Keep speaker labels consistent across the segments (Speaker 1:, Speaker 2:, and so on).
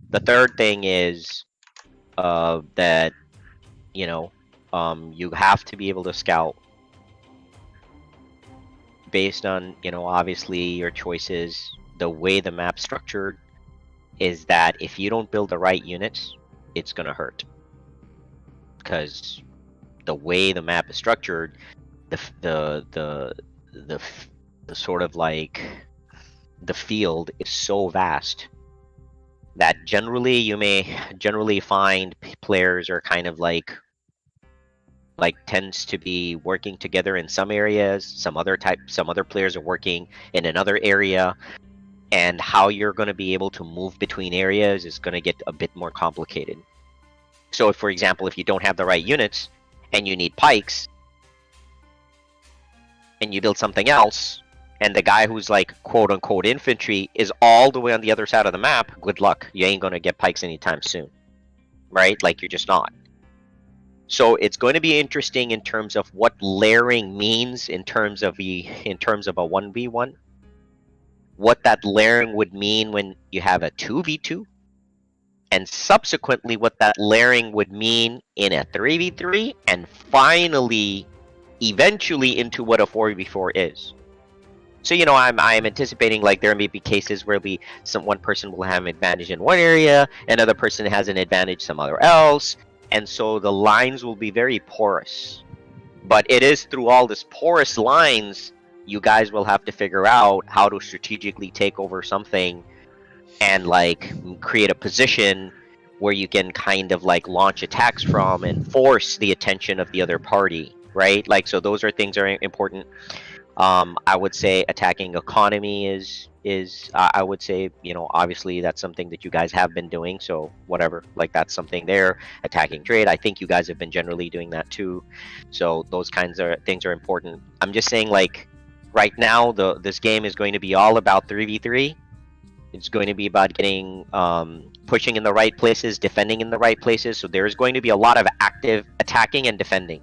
Speaker 1: The third thing is that you have to be able to scout based on obviously your choices. The way the map's structured is that if you don't build the right units, it's gonna hurt because the way the map is structured, the sort of like the field is so vast that generally you may find players are kind of like tends to be working together in some areas, some other players are working in another area, and how you're going to be able to move between areas is going to get a bit more complicated. So if, for example, if you don't have the right units and you need pikes and you build something else, and the guy who's like quote unquote infantry is all the way on the other side of the map, good luck. You ain't going to get pikes anytime soon, right? Like, you're just not. So it's going to be interesting in terms of what layering means in terms of a 1v1. What that layering would mean when you have a 2v2, and subsequently what that layering would mean in a 3v3, and finally, eventually into what a 4v4 is. So I'm anticipating like there may be cases where one person will have an advantage in one area, another person has an advantage somewhere else, and so the lines will be very porous. But it is through all this porous lines you guys will have to figure out how to strategically take over something and like create a position where you can kind of like launch attacks from and force the attention of the other party, right? Like, so those are things that are important. I would say attacking economy is I would say obviously that's something that you guys have been doing, so whatever, like that's something there. Attacking trade, I think you guys have been generally doing that too, so those kinds of things are important. I'm just saying, like, right now this game is going to be all about 3v3. It's going to be about getting pushing in the right places, defending in the right places, so there's going to be a lot of active attacking and defending,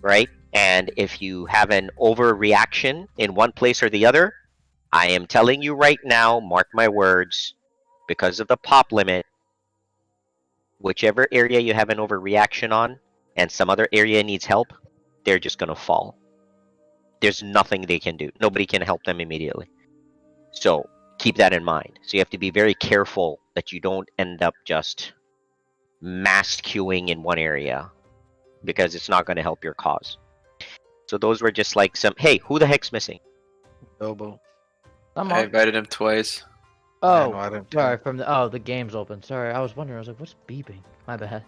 Speaker 1: right? And if you have an overreaction in one place or the other, I am telling you right now, mark my words, because of the pop limit, whichever area you have an overreaction on and some other area needs help, they're just going to fall. There's nothing they can do. Nobody can help them immediately. So keep that in mind. So you have to be very careful that you don't end up just mass queuing in one area, because it's not going to help your cause. So those were just like some, hey, who the heck's missing?
Speaker 2: Elbow.
Speaker 3: I'm
Speaker 4: I
Speaker 3: on.
Speaker 4: invited him twice.
Speaker 3: Oh,
Speaker 2: no, I don't
Speaker 3: sorry. The game's open. Sorry, I was wondering. I was like, what's beeping? My bad.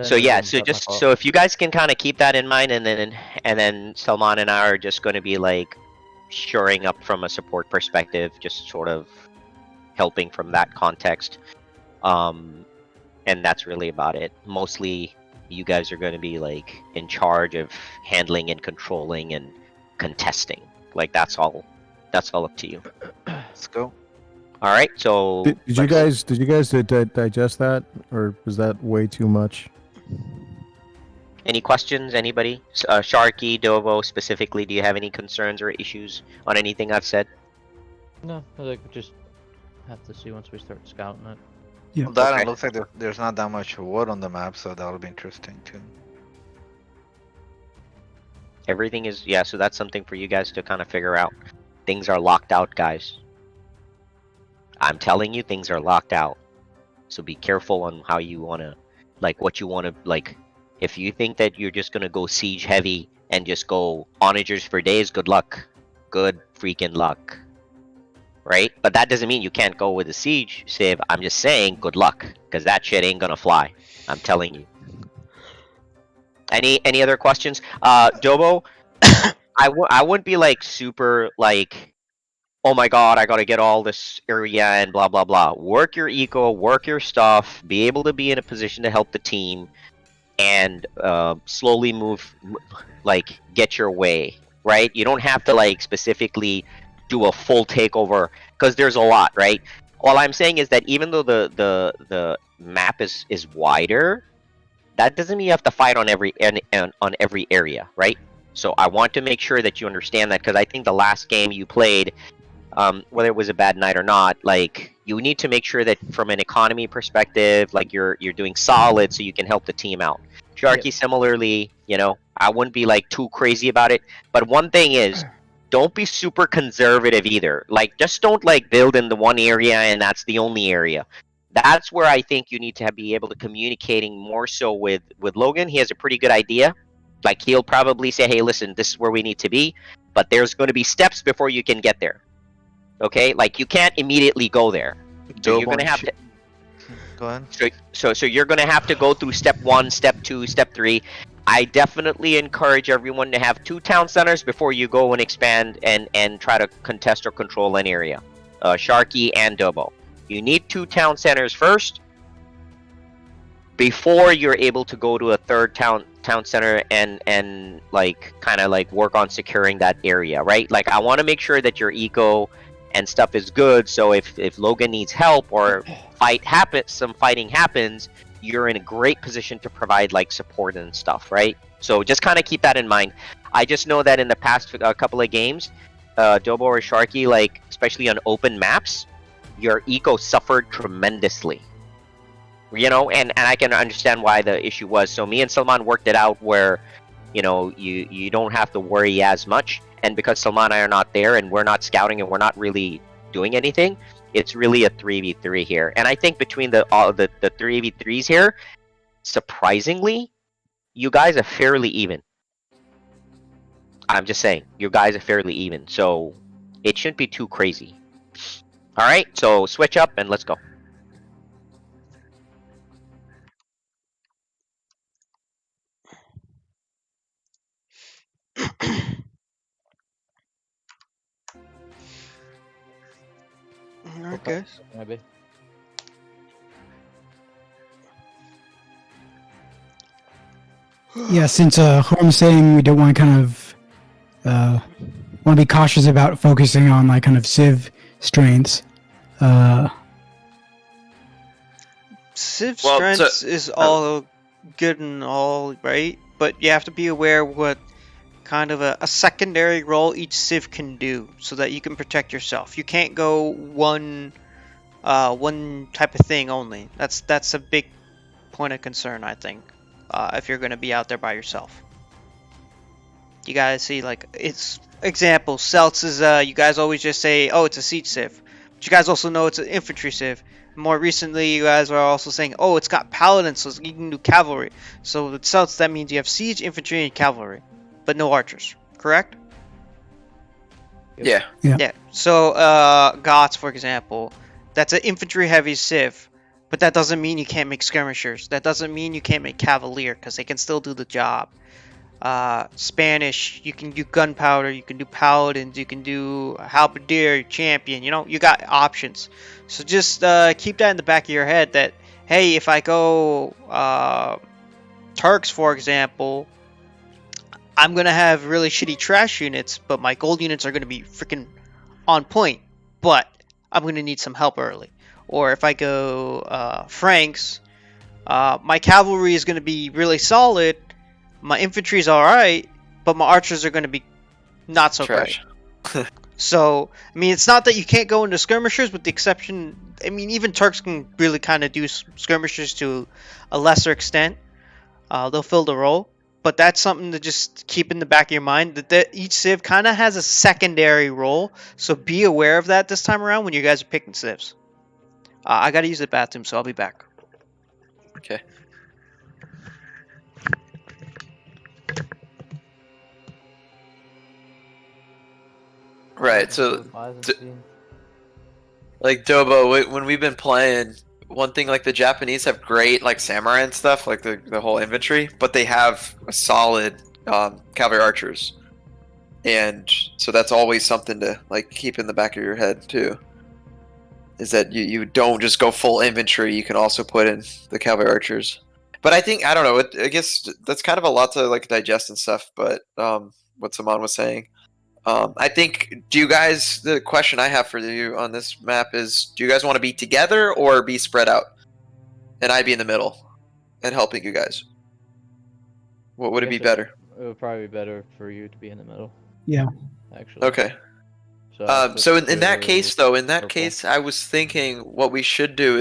Speaker 1: So yeah, so if you guys can kind of keep that in mind, and then Salman and I are just going to be like shoring up from a support perspective, just sort of helping from that context. And that's really about it. Mostly you guys are going to be like in charge of handling and controlling and contesting. Like, that's all up to you.
Speaker 2: Let's go.
Speaker 1: All right, so
Speaker 5: Did you guys digest that, or was that way too much?
Speaker 1: any questions? Anybody? Sharky, Dovo specifically, do you have any concerns or issues on anything I've said?
Speaker 3: No, I think we just have to see once we start scouting it.
Speaker 5: Yeah.
Speaker 2: Well, that
Speaker 1: Okay.
Speaker 2: looks like there's not that much wood on the map, so that'll be interesting too.
Speaker 1: Everything is, yeah, so that's something for you guys to kind of figure out. Things are locked out, guys. I'm telling you, things are locked out. So be careful on how you want to, like, what you want to, like, if you think that you're just going to go siege heavy and just go onagers for days, good luck. Good freaking luck. Right? But that doesn't mean you can't go with a siege, Civ. I'm just saying, good luck. Because that shit ain't going to fly. I'm telling you. Any other questions? Dobo, I wouldn't be like super like, oh my god, I gotta get all this area and blah blah blah. Work your eco, work your stuff, be able to be in a position to help the team, and slowly move, like, get your way, right? You don't have to like specifically do a full takeover, because there's a lot, right? All I'm saying is that even though the map is wider, that doesn't mean you have to fight on every area, right? So I want to make sure that you understand that, because I think the last game you played, whether it was a bad night or not, like, You need to make sure that from an economy perspective, like you're doing solid so you can help the team out. Sharky, similarly, you know, I wouldn't be like too crazy about it. But one thing is, don't be super conservative either. Like, just don't like build in the one area and that's the only area. That's where I think you need to be able to communicating more so with Logan. He has a pretty good idea. Like, he'll probably say, hey, listen, this is where we need to be, but there's going to be steps before you can get there. Okay, like you can't immediately go there. So you're going to have to.
Speaker 2: Go ahead.
Speaker 1: So you're going to have to go through step 1, step 2, step 3. I definitely encourage everyone to have 2 town centers before you go and expand and try to contest or control an area. Sharky and Dobo. You need 2 town centers first before you're able to go to a 3rd town center and like kind of like work on securing that area, right? Like I want to make sure that your eco and stuff is good, so if Logan needs help or some fighting happens, you're in a great position to provide like support and stuff, right? So just kind of keep that in mind. I just know that in the past couple of games, Dobo or Sharky, like especially on open maps, your eco suffered tremendously. You know, and I can understand why the issue was. So me and Salman worked it out where, you know, you don't have to worry as much. And because Salman and I are not there and we're not scouting and we're not really doing anything, it's really a 3v3 here. And I think between the 3v3s here, surprisingly, you guys are fairly even. I'm just saying, you guys are fairly even. So it shouldn't be too crazy. All right, so switch up and let's go.
Speaker 4: Alright, guys.
Speaker 3: Maybe.
Speaker 6: Yeah, since Harm's saying we don't want to kind of want to be cautious about focusing on like kind of Civ strengths.
Speaker 4: Civ
Speaker 7: Well,
Speaker 4: strengths is all good and all, right? But you have to be aware what kind of a secondary role each Civ can do so that you can protect yourself. You can't go one type of thing only. That's a big point of concern, I think, if you're going to be out there by yourself. You gotta see, like, it's example, Celts is, you guys always just say, oh, it's a siege Civ. But you guys also know it's an infantry Civ. More recently, you guys are also saying, oh, it's got paladins, so you can do cavalry. So with Celts, that means you have siege, infantry, and cavalry, but no archers, correct?
Speaker 7: Yeah.
Speaker 4: Yeah. So, Goths, for example, that's an infantry-heavy Civ, but that doesn't mean you can't make skirmishers. That doesn't mean you can't make cavalier, because they can still do the job. Spanish, you can do gunpowder, you can do paladins, you can do halberdier, champion, you know, you got options. So just keep that in the back of your head that, hey, if I go Turks, for example, I'm going to have really shitty trash units, but my gold units are going to be freaking on point, but I'm going to need some help early. Or if I go Franks, my cavalry is going to be really solid, my infantry is alright, but my archers are going to be not so
Speaker 7: Trash.
Speaker 4: great. So, I mean, it's not that you can't go into skirmishers, with the exception, I mean, even Turks can really kind of do skirmishers to a lesser extent. They'll fill the role. But that's something to just keep in the back of your mind, that each Civ kind of has a secondary role. So be aware of that this time around when you guys are picking Civs. I got to use the bathroom, so I'll be back.
Speaker 7: Okay. Right, so like Dobo, when we've been playing, one thing, like the Japanese have great like samurai and stuff, like the whole infantry, but they have a solid cavalry archers, and so that's always something to like keep in the back of your head too. Is that you don't just go full infantry, you can also put in the cavalry archers. But I think, I don't know, I guess that's kind of a lot to like digest and stuff. But what Saman was saying. I think, the question I have for you on this map is, do you guys want to be together or be spread out? And I be in the middle and helping you guys. What would it be better?
Speaker 3: It would probably be better for you to be in the middle.
Speaker 6: Yeah.
Speaker 3: Actually.
Speaker 7: Okay. So in that case, though, in that
Speaker 3: purple.
Speaker 7: case, I was thinking what we should do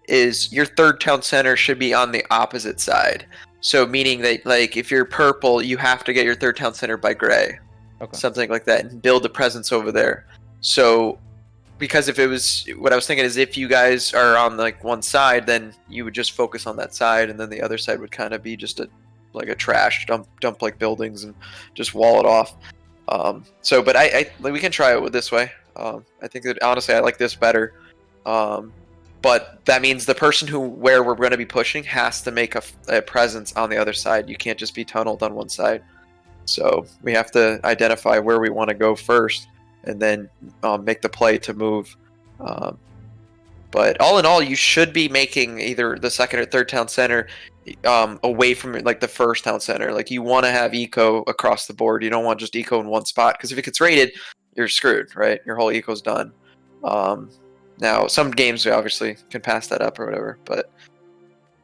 Speaker 7: is your third town center should be on the opposite side. So meaning that like if you're purple, you have to get your third town center by gray,
Speaker 3: Okay.
Speaker 7: something like that, and build a presence over there. So because if it was what I was thinking is if you guys are on like one side, then you would just focus on that side, and then the other side would kind of be just like a trash dump like buildings and just wall it off. So, but we can try it with this way. I think that honestly, I like this better. But that means the person where we're going to be pushing has to make a presence on the other side. You can't just be tunneled on one side. So we have to identify where we want to go first, and then make the play to move. But all in all, you should be making either the second or third town center away from like the first town center. Like you want to have eco across the board. You don't want just eco in one spot, because if it gets raided, you're screwed, right? Your whole eco's done. Now some games obviously can pass that up or whatever, but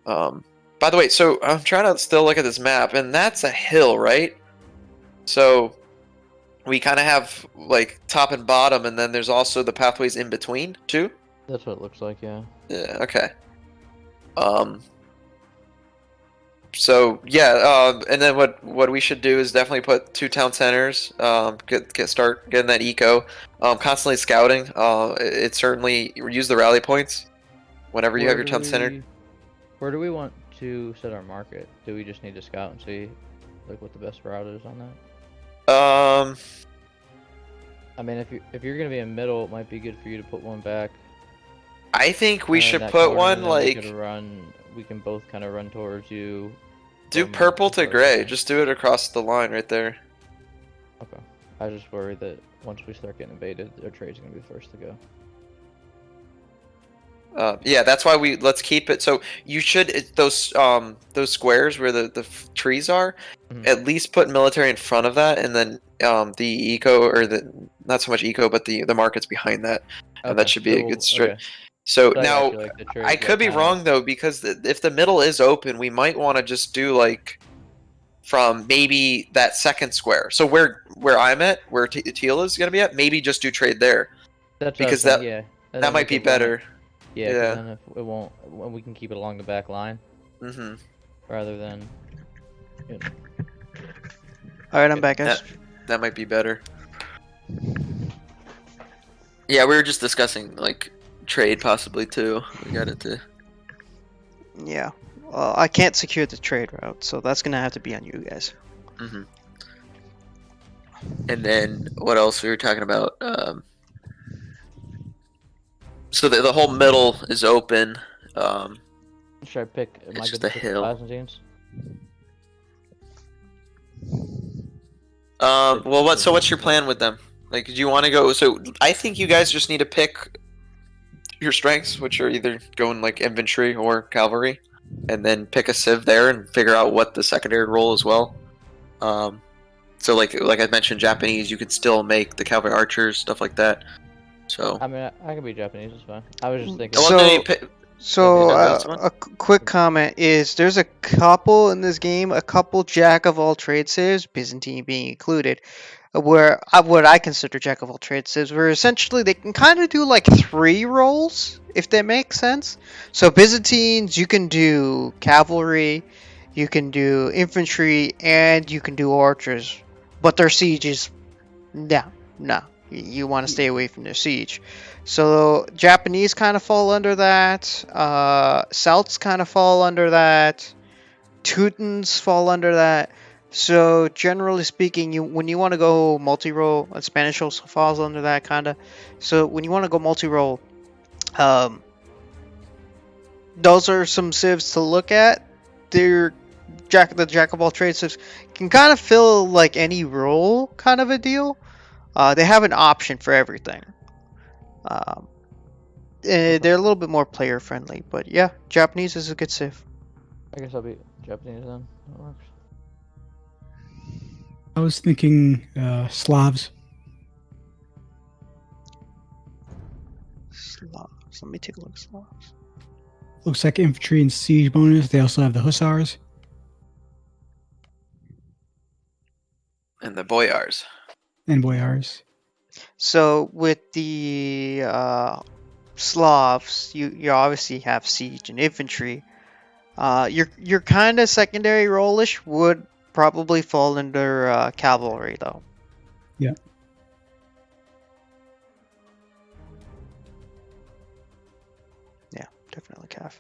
Speaker 7: by the way, so I'm trying to still look at this map, and that's a hill, right? So we kind of have like top and bottom, and then there's also the pathways in between too.
Speaker 3: That's what it looks like, yeah.
Speaker 7: Yeah. Okay. So yeah, and then what we should do is definitely put 2 town centers. Start getting that eco. Constantly scouting. It certainly use the rally points whenever you have your town center.
Speaker 3: Where do we want to set our market? Do we just need to scout and see like what the best route is on that? I mean, if you're gonna be in middle, it might be good for you to put one back.
Speaker 7: I think we
Speaker 3: in
Speaker 7: should
Speaker 3: that
Speaker 7: put
Speaker 3: corner,
Speaker 7: one
Speaker 3: and then
Speaker 7: like
Speaker 3: we can both kind of run towards you.
Speaker 7: do
Speaker 3: from
Speaker 7: purple to
Speaker 3: the
Speaker 7: gray.
Speaker 3: side.
Speaker 7: Just do it across the line right there.
Speaker 3: Okay. I was just worried that once we start getting invaded, their trade's gonna be the first to go.
Speaker 7: Yeah, that's why let's keep it. So you should those squares where the trees are,
Speaker 3: Mhm.
Speaker 7: at least put military in front of that, and then the eco or the not so much eco, but the markets behind that, and that
Speaker 3: Okay,
Speaker 7: should be a
Speaker 3: so
Speaker 7: good straight.
Speaker 3: okay.
Speaker 7: So
Speaker 3: So I
Speaker 7: now
Speaker 3: feel like the trade's
Speaker 7: I
Speaker 3: like
Speaker 7: could be
Speaker 3: kinda-
Speaker 7: wrong though, because if the middle is open, we might want to just do like from maybe that second square. So where I'm at, where teal is gonna be at, maybe just do trade there.
Speaker 3: That's
Speaker 7: because
Speaker 3: what I was saying, yeah. And
Speaker 7: That
Speaker 3: then we
Speaker 7: might be
Speaker 3: can run it-
Speaker 7: better.
Speaker 3: Yeah, 'cause
Speaker 7: Yeah.
Speaker 3: then if it won't, when we can keep it along the back line
Speaker 7: Mm-hmm.
Speaker 3: rather than. You know.
Speaker 4: All right, I'm back, guys.
Speaker 7: That might be better. Yeah, we were just discussing like trade possibly too. We got it to.
Speaker 4: Yeah. I can't secure the trade route, so that's gonna have to be on you guys.
Speaker 7: Mm-hmm. And then what else we were talking about? So the whole middle is open.
Speaker 3: Should I pick? Am I
Speaker 7: It's
Speaker 3: good
Speaker 7: just
Speaker 3: to
Speaker 7: a
Speaker 3: pick
Speaker 7: hill.
Speaker 3: Byzantines?
Speaker 7: Well, what's your plan with them? Like, do you want to go? So I think you guys just need to pick your strengths, which are either going like infantry or cavalry, and then pick a civ there and figure out what the secondary role as well. So like I mentioned, Japanese, you could still make the cavalry archers, stuff like that. So.
Speaker 3: I mean, I can be Japanese. It's fine. I was just thinking.
Speaker 7: Well,
Speaker 4: So-
Speaker 7: then you pick-
Speaker 4: So,
Speaker 7: Yeah, that's one.
Speaker 4: quick comment is there's a couple in this game, a couple jack of all trade civs, Byzantine being included, where what I consider jack of all trade civs, where essentially they can kind of do like 3 roles, if that makes sense. So Byzantines, you can do cavalry, you can do infantry, and you can do archers, but their siege is no. You want to stay away from their siege. So Japanese kind of fall under that. Celts kind of fall under that. Teutons fall under that. So generally speaking, when you want to go multi-role, Spanish also falls under that kind of. So when you want to go multi-role, those are some civs to look at. They're the jack of all trades civs can kind of fill like any role kind of a deal. They have an option for everything. They're a little bit more player friendly, but yeah, Japanese is a good civ.
Speaker 3: I guess I'll be Japanese then. That works.
Speaker 6: I was thinking Slavs.
Speaker 4: Slavs. Let me take a look at Slavs.
Speaker 6: Looks like infantry and siege bonus. They also have the hussars.
Speaker 7: and the boyars.
Speaker 6: And boyars.
Speaker 4: So with the Slavs, you obviously have siege and infantry. Your kind of secondary role-ish would probably fall under cavalry though.
Speaker 6: Yeah.
Speaker 4: Yeah, definitely cav.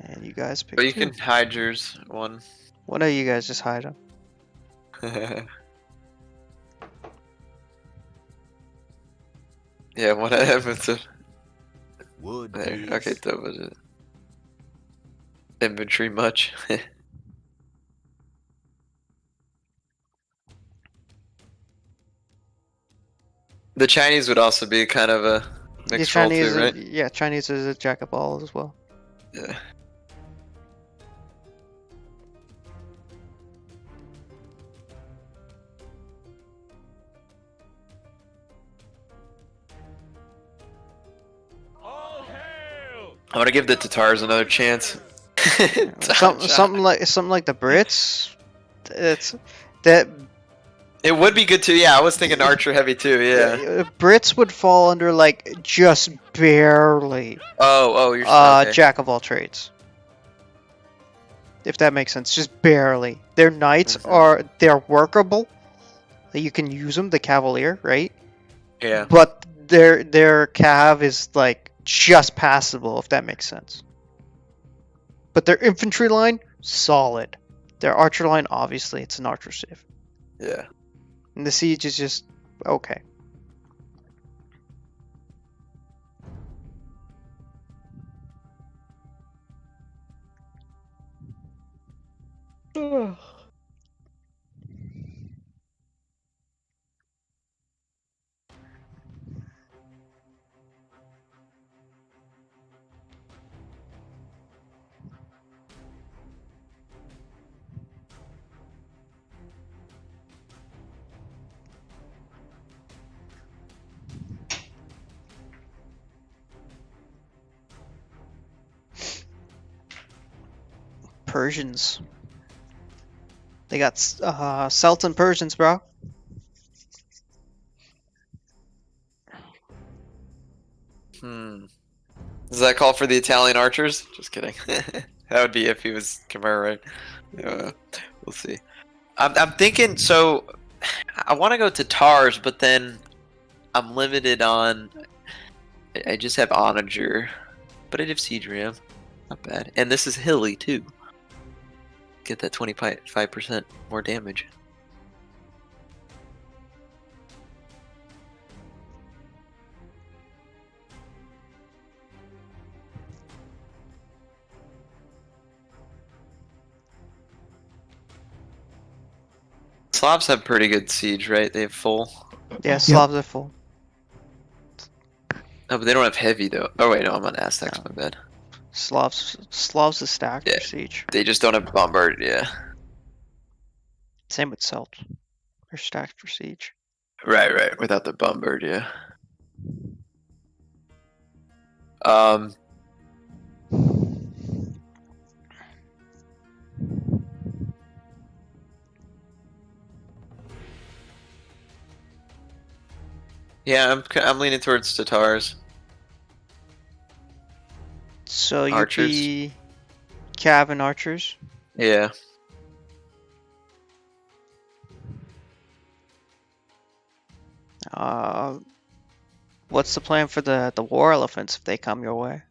Speaker 4: And you guys pick
Speaker 7: But you
Speaker 4: two.
Speaker 7: can hide yours one.
Speaker 4: Why don't you guys just hide them?
Speaker 7: Yeah, what happened to
Speaker 8: Wood,
Speaker 7: there?
Speaker 8: please.
Speaker 7: Okay, that was it. Inventory much. The Chinese would also be kind of a
Speaker 4: The
Speaker 7: mixed role
Speaker 4: Chinese,
Speaker 7: too, right?
Speaker 4: yeah, Chinese is a jack of all as well.
Speaker 7: Yeah. I want to give the Tatars another chance.
Speaker 4: Something like the Brits. It's that
Speaker 7: It would be good too. Yeah, I was thinking archer heavy too. Yeah.
Speaker 4: Brits would fall under like just barely
Speaker 7: Oh, you're okay.
Speaker 4: jack of all trades. If that makes sense, just barely. Their knights they're workable. You can use them, the cavalier, right?
Speaker 7: Yeah.
Speaker 4: But their cav is like just passable, if that makes sense. But their infantry line, solid. Their archer line, obviously, it's an archer civ.
Speaker 7: Yeah.
Speaker 4: And the siege is just okay. Persians. They got Celtan Persians, bro.
Speaker 7: Does that call for the Italian archers? Just kidding. That would be if he was Khmer, right? We'll see. I'm thinking. So, I want to go to Tars, but then I'm limited on. I just have Onager, but I have Siege Ram. Not bad. And this is hilly too. Get that 25% more damage. Slavs have pretty good siege, right? They have full.
Speaker 4: Yeah, Slavs are full.
Speaker 7: Oh, but they don't have heavy though. Oh wait, no, I'm on Aztecs. My bad.
Speaker 4: Slavs are stacked for siege.
Speaker 7: They just don't have bombard. Yeah.
Speaker 4: Same with Celt. They're stacked for siege.
Speaker 7: Right. Without the bombard, yeah. Yeah, I'm leaning towards Tatars.
Speaker 4: So you'd
Speaker 7: Archers.
Speaker 4: be cav and archers.
Speaker 7: Yeah.
Speaker 4: What's the plan for the war elephants if they come your way?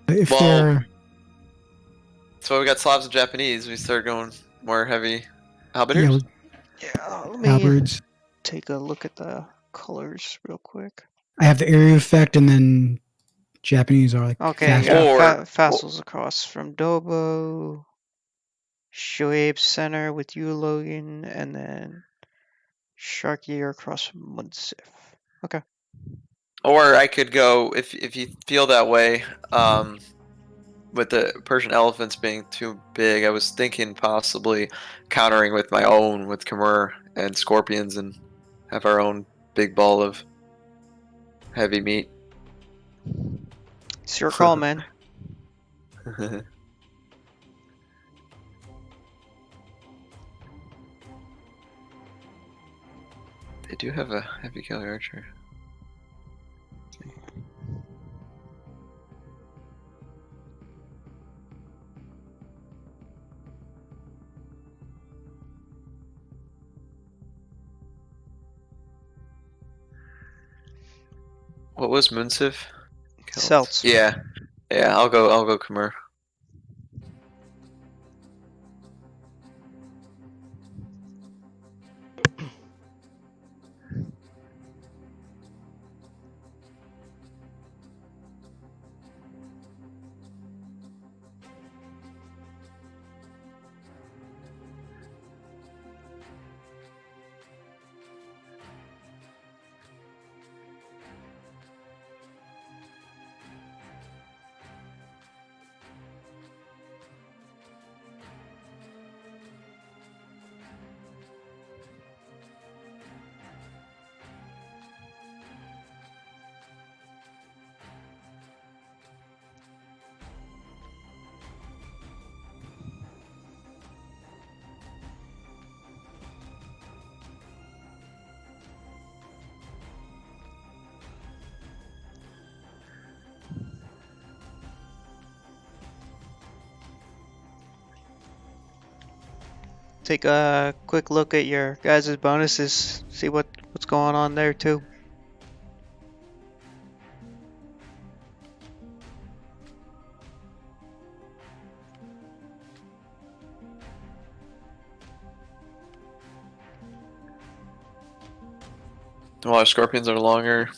Speaker 6: If
Speaker 7: Well,
Speaker 6: they're
Speaker 7: So we got Slavs and Japanese. We start going more heavy halberdiers.
Speaker 4: Yeah, let me
Speaker 6: halberds,
Speaker 4: take a look at the colors real quick.
Speaker 6: I have the area effect, and then Japanese are like
Speaker 4: Okay,
Speaker 6: faster.
Speaker 4: yeah,
Speaker 7: Or-
Speaker 4: Fassel's across from Dobo. Shoaib Center with you, Logan, and then Sharky are across from Munsif. Okay.
Speaker 7: Or I could go if you feel that way. With the Persian elephants being too big, I was thinking possibly countering with my own with Khmer and scorpions and have our own big ball of heavy meat.
Speaker 4: It's your call, man.
Speaker 7: They do have a heavy cavalry archer. What was Munsif?
Speaker 4: Celts.
Speaker 7: Yeah, yeah. I'll go Khmer.
Speaker 4: Take a quick look at your guys' bonuses. See what's going on there too.
Speaker 7: Well, our scorpions are longer.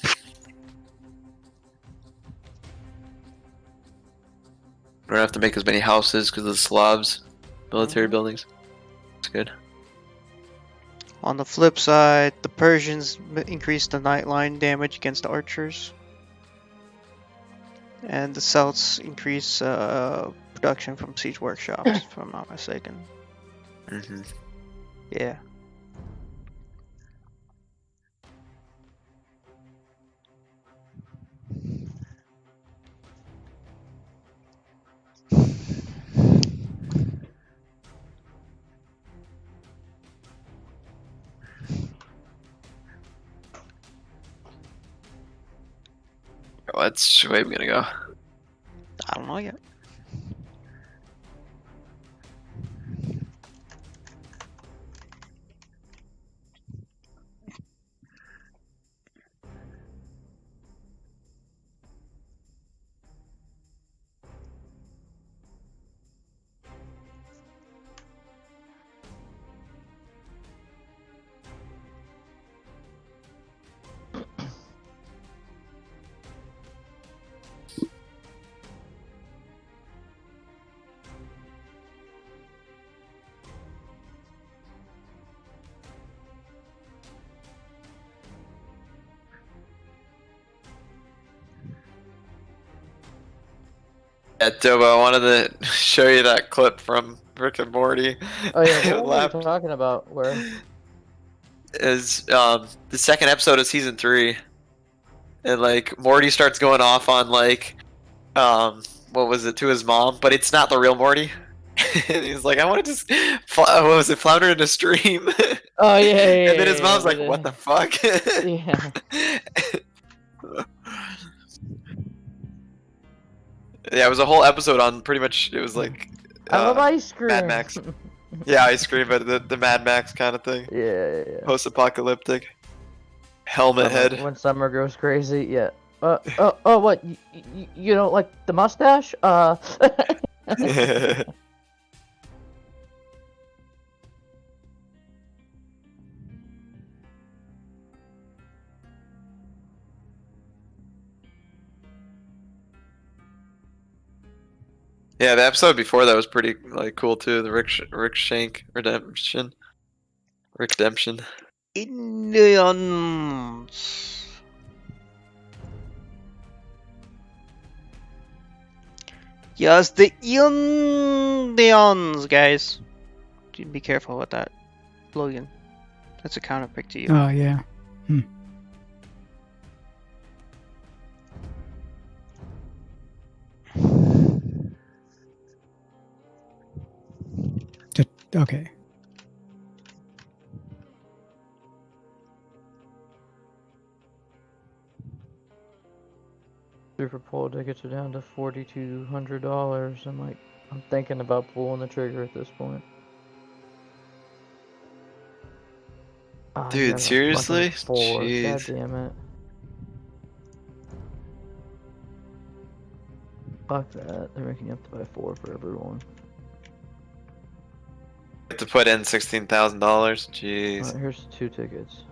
Speaker 7: We don't have to make as many houses because of the Slavs. Military buildings. It's good.
Speaker 4: On the flip side, the Persians increased the nightline damage against the archers. And the Celts increase production from siege workshops, if I'm not mistaken.
Speaker 7: Mm-hmm.
Speaker 4: Yeah.
Speaker 7: Which way are we gonna go?
Speaker 4: I don't know yet.
Speaker 7: Yeah, Toba, I wanted to show you that clip from Rick and Morty.
Speaker 3: Oh yeah,
Speaker 7: I
Speaker 3: what were you
Speaker 7: laughed.
Speaker 3: talking about? Where?
Speaker 7: Is the second episode of season 3, and like Morty starts going off on like what was it, to his mom, but it's not the real Morty. And he's like, I want to just what was it, flounder in a stream.
Speaker 3: Oh yeah, yeah,
Speaker 7: And then his
Speaker 3: yeah,
Speaker 7: mom's
Speaker 3: yeah,
Speaker 7: like, what the fuck?
Speaker 3: Yeah.
Speaker 7: Yeah, it was a whole episode on pretty much, it was like
Speaker 3: I love ice cream.
Speaker 7: Mad Max. Yeah, ice cream, but the Mad Max kind of thing.
Speaker 3: Yeah.
Speaker 7: Post-apocalyptic. Helmet head.
Speaker 3: When summer goes crazy, yeah. What? You don't like the mustache?
Speaker 7: Yeah, the episode before that was pretty like cool too. The Rick Shank redemption. Redemption.
Speaker 4: Indians. Yes, the Indians, guys. Be careful with that, Logan. That's a counter pick to you.
Speaker 6: Oh yeah. Okay.
Speaker 3: Super Bowl tickets are down to $4,200. I'm thinking about pulling the trigger at this point. Oh,
Speaker 7: Dude,
Speaker 3: yeah,
Speaker 7: seriously?
Speaker 3: 4. God
Speaker 7: Jeez.
Speaker 3: damn it. Fuck that. They're making you have to buy 4 for everyone.
Speaker 7: Have to put in $16,000. Jeez.
Speaker 3: Alright, here's 2 tickets.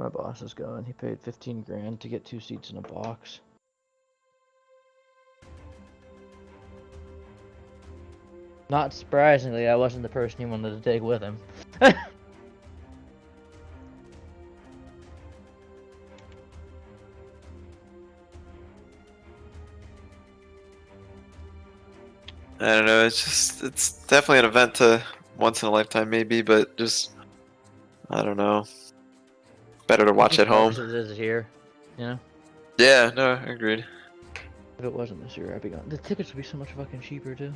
Speaker 3: My boss is going. He paid 15 grand to get 2 seats in a box. Not surprisingly, I wasn't the person he wanted to take with him.
Speaker 7: I don't know. It's definitely an event to once in a lifetime, maybe, but just I don't know. Better to watch at home.
Speaker 3: It is here, you know.
Speaker 7: Yeah, no, agreed.
Speaker 3: If it wasn't this year, I'd be gone. The tickets would be so much fucking cheaper too.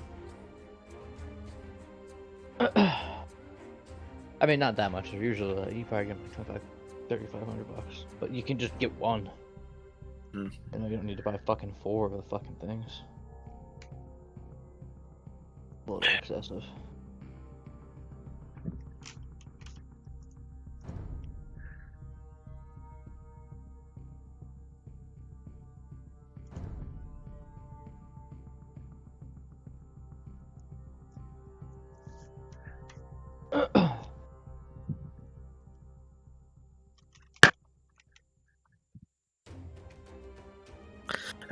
Speaker 3: I mean, not that much. Usually, you probably get like $3,500, but you can just get one.
Speaker 7: Hmm.
Speaker 3: And you don't need to buy fucking 4 of the fucking things. A little excessive.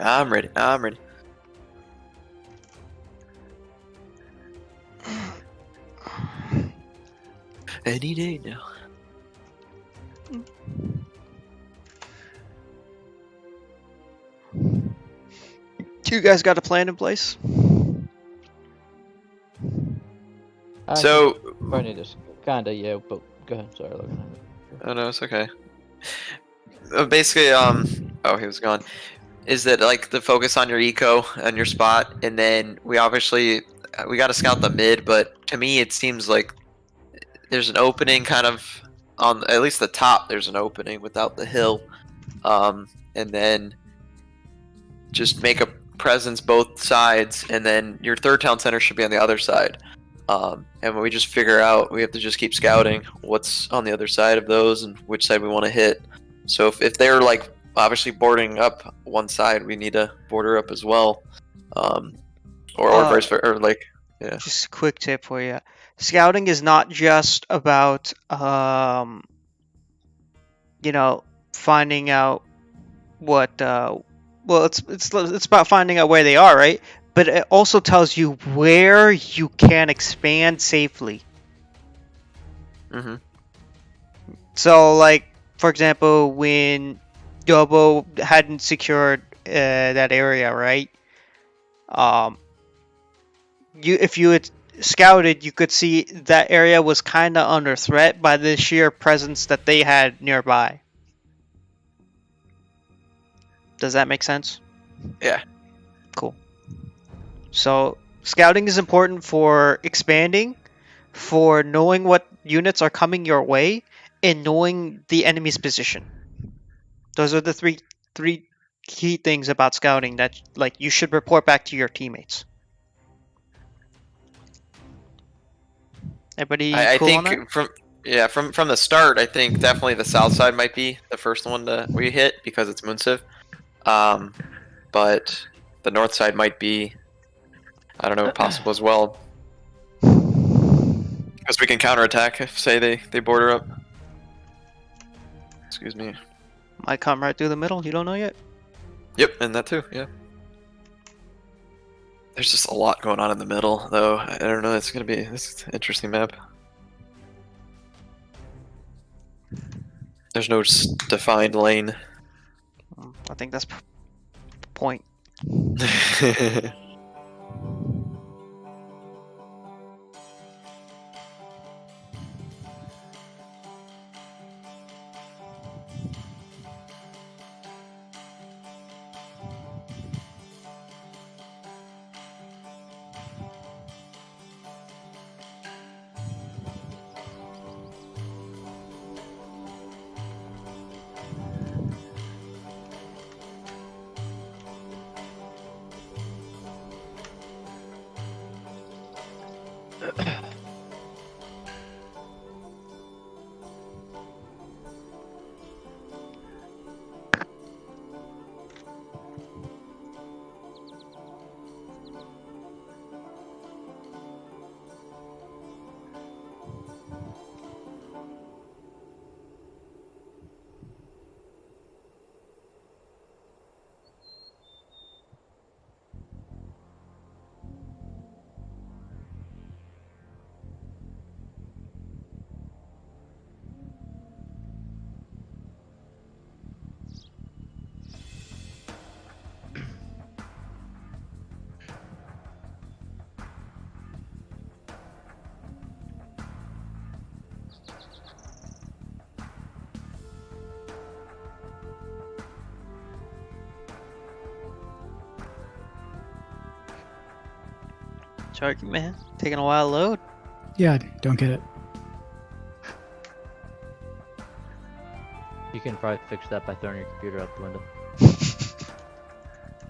Speaker 7: I'm ready. I'm ready. Any day now.
Speaker 4: Do you guys got a plan in place?
Speaker 7: So,
Speaker 3: I need this. Kinda, yeah, but go ahead. Sorry, Logan.
Speaker 7: oh no, it's okay. Basically, oh, he was gone. Is that like the focus on your eco and your spot, and then we obviously we got to scout the mid, but to me it seems like there's an opening kind of on at least the top. There's an opening without the hill, and then just make a presence both sides, and then your third town center should be on the other side. And when we just figure out, we have to just keep scouting what's on the other side of those and which side we want to hit. So if they're like obviously boarding up one side, we need to border up as well, or vice versa, or like yeah.
Speaker 4: Just a quick tip for you: scouting is not just about finding out what well, it's about finding out where they are, right? But it also tells you where you can expand safely.
Speaker 7: Mm-hmm.
Speaker 4: So, like, for example, when Dobo hadn't secured that area, right? If you had scouted, you could see that area was kind of under threat by the sheer presence that they had nearby. Does that make sense?
Speaker 7: Yeah.
Speaker 4: Cool. So, scouting is important for expanding, for knowing what units are coming your way, and knowing the enemy's position. Those are the three key things about scouting that you should report back to your teammates. Everybody
Speaker 7: I
Speaker 4: cool on
Speaker 7: think
Speaker 4: that?
Speaker 7: from the start, I think definitely the south side might be the first one we hit because it's Munsiv. But the north side might be, I don't know, possible as well. Because we can counterattack if, say, they border up. Excuse me.
Speaker 4: Might come right through the middle, you don't know yet.
Speaker 7: Yep, and that too, yeah. There's just a lot going on in the middle, though. I don't know, this is an interesting map. There's no just defined lane.
Speaker 4: I think that's the point. Sorry, man. Taking a while to load.
Speaker 6: Yeah, don't get it.
Speaker 3: You can probably fix that by throwing your computer out the window.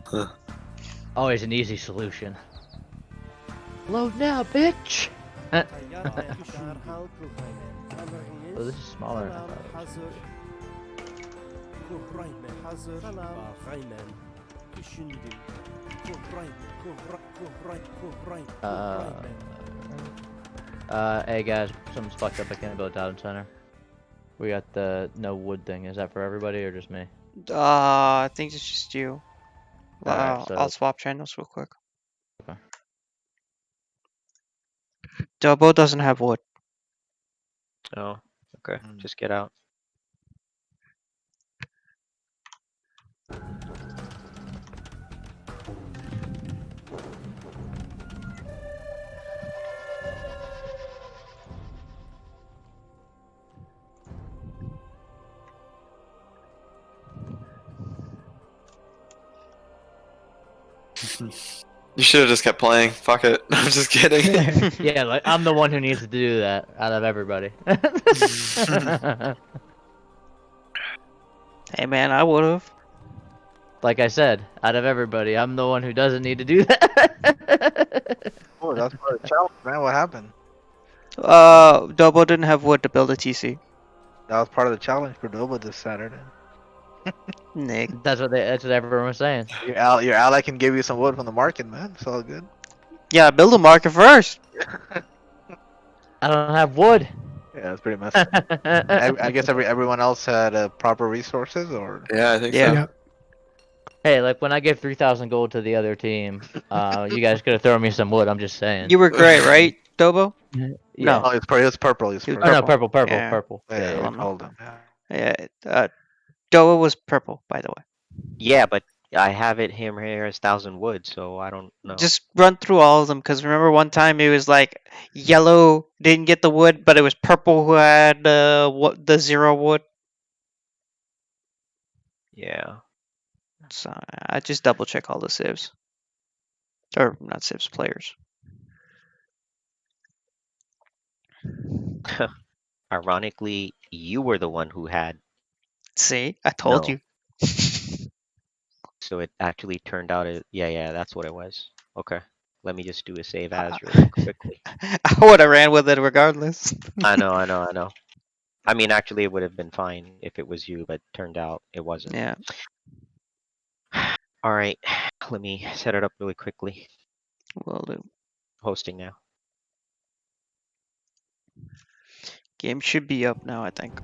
Speaker 7: Huh.
Speaker 3: Always an easy solution. Load now, bitch! Oh, this is smaller than I thought it was. Hey guys, something's fucked up. I can't build a data center. We got the no wood thing. Is that for everybody or just me?
Speaker 4: I think it's just you.
Speaker 3: Alright, so-
Speaker 4: I'll swap channels real quick.
Speaker 3: Okay.
Speaker 4: Dubbo doesn't have wood.
Speaker 1: Oh, okay. Just get out.
Speaker 7: You should have just kept playing. Fuck it. I'm just kidding.
Speaker 3: Yeah, like I'm the one who needs to do that out of everybody.
Speaker 4: Hey man, I would have.
Speaker 3: Like I said, out of everybody, I'm the one who doesn't need to do that.
Speaker 2: Oh, that's part of the challenge, man. What happened?
Speaker 4: Dubbo didn't have wood to build a TC.
Speaker 2: That was part of the challenge for Nova this Saturday.
Speaker 4: Nick.
Speaker 3: That's what everyone was saying.
Speaker 2: Your ally can give you some wood from the market, man. It's all good.
Speaker 4: Yeah, build a market first.
Speaker 3: I don't have wood.
Speaker 2: Yeah, it's pretty messy. I guess everyone else had proper resources, or
Speaker 7: Yeah, I think
Speaker 4: Yeah.
Speaker 7: so.
Speaker 6: Yeah.
Speaker 3: Hey, like when I give 3,000 gold to the other team, you guys could have thrown me some wood. I'm just saying.
Speaker 4: You were great, right, Dobo?
Speaker 3: Yeah.
Speaker 4: No.
Speaker 2: oh, it's purple. It's purple. It's
Speaker 4: He was
Speaker 2: purple.
Speaker 3: Oh no, purple,
Speaker 4: Yeah.
Speaker 3: purple.
Speaker 2: Yeah,
Speaker 3: Yeah,
Speaker 2: I
Speaker 3: yeah.
Speaker 2: told him. Yeah.
Speaker 4: Yeah. Dobo was purple, by the way.
Speaker 1: Yeah, but I have it him here as 1,000 wood, so I don't know.
Speaker 4: Just run through all of them, because remember one time it was like yellow didn't get the wood, but it was purple who had the 0 wood.
Speaker 1: Yeah.
Speaker 4: So I just double check all the civs. Or not civs, players.
Speaker 1: Ironically, you were the one who had,
Speaker 4: See, I told
Speaker 1: No.
Speaker 4: you.
Speaker 1: so it actually turned out. Yeah, that's what it was. Okay, let me just do a save as really quickly.
Speaker 4: I would have ran with it regardless.
Speaker 1: I know. I mean, actually, it would have been fine if it was you, but turned out it wasn't.
Speaker 4: Yeah.
Speaker 1: All right, let me set it up really quickly.
Speaker 4: Will do.
Speaker 1: Hosting now.
Speaker 4: Game should be up now, I think.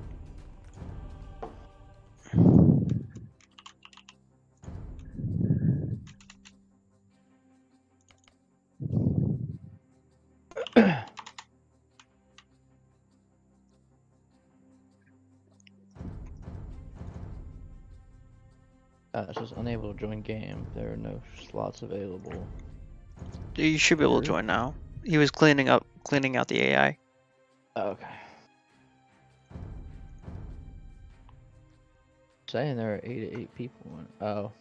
Speaker 3: It says unable to join game. There are no slots available.
Speaker 4: You should be able to join now. He was cleaning out the AI.
Speaker 3: Okay. Saying there are 8 people. Oh.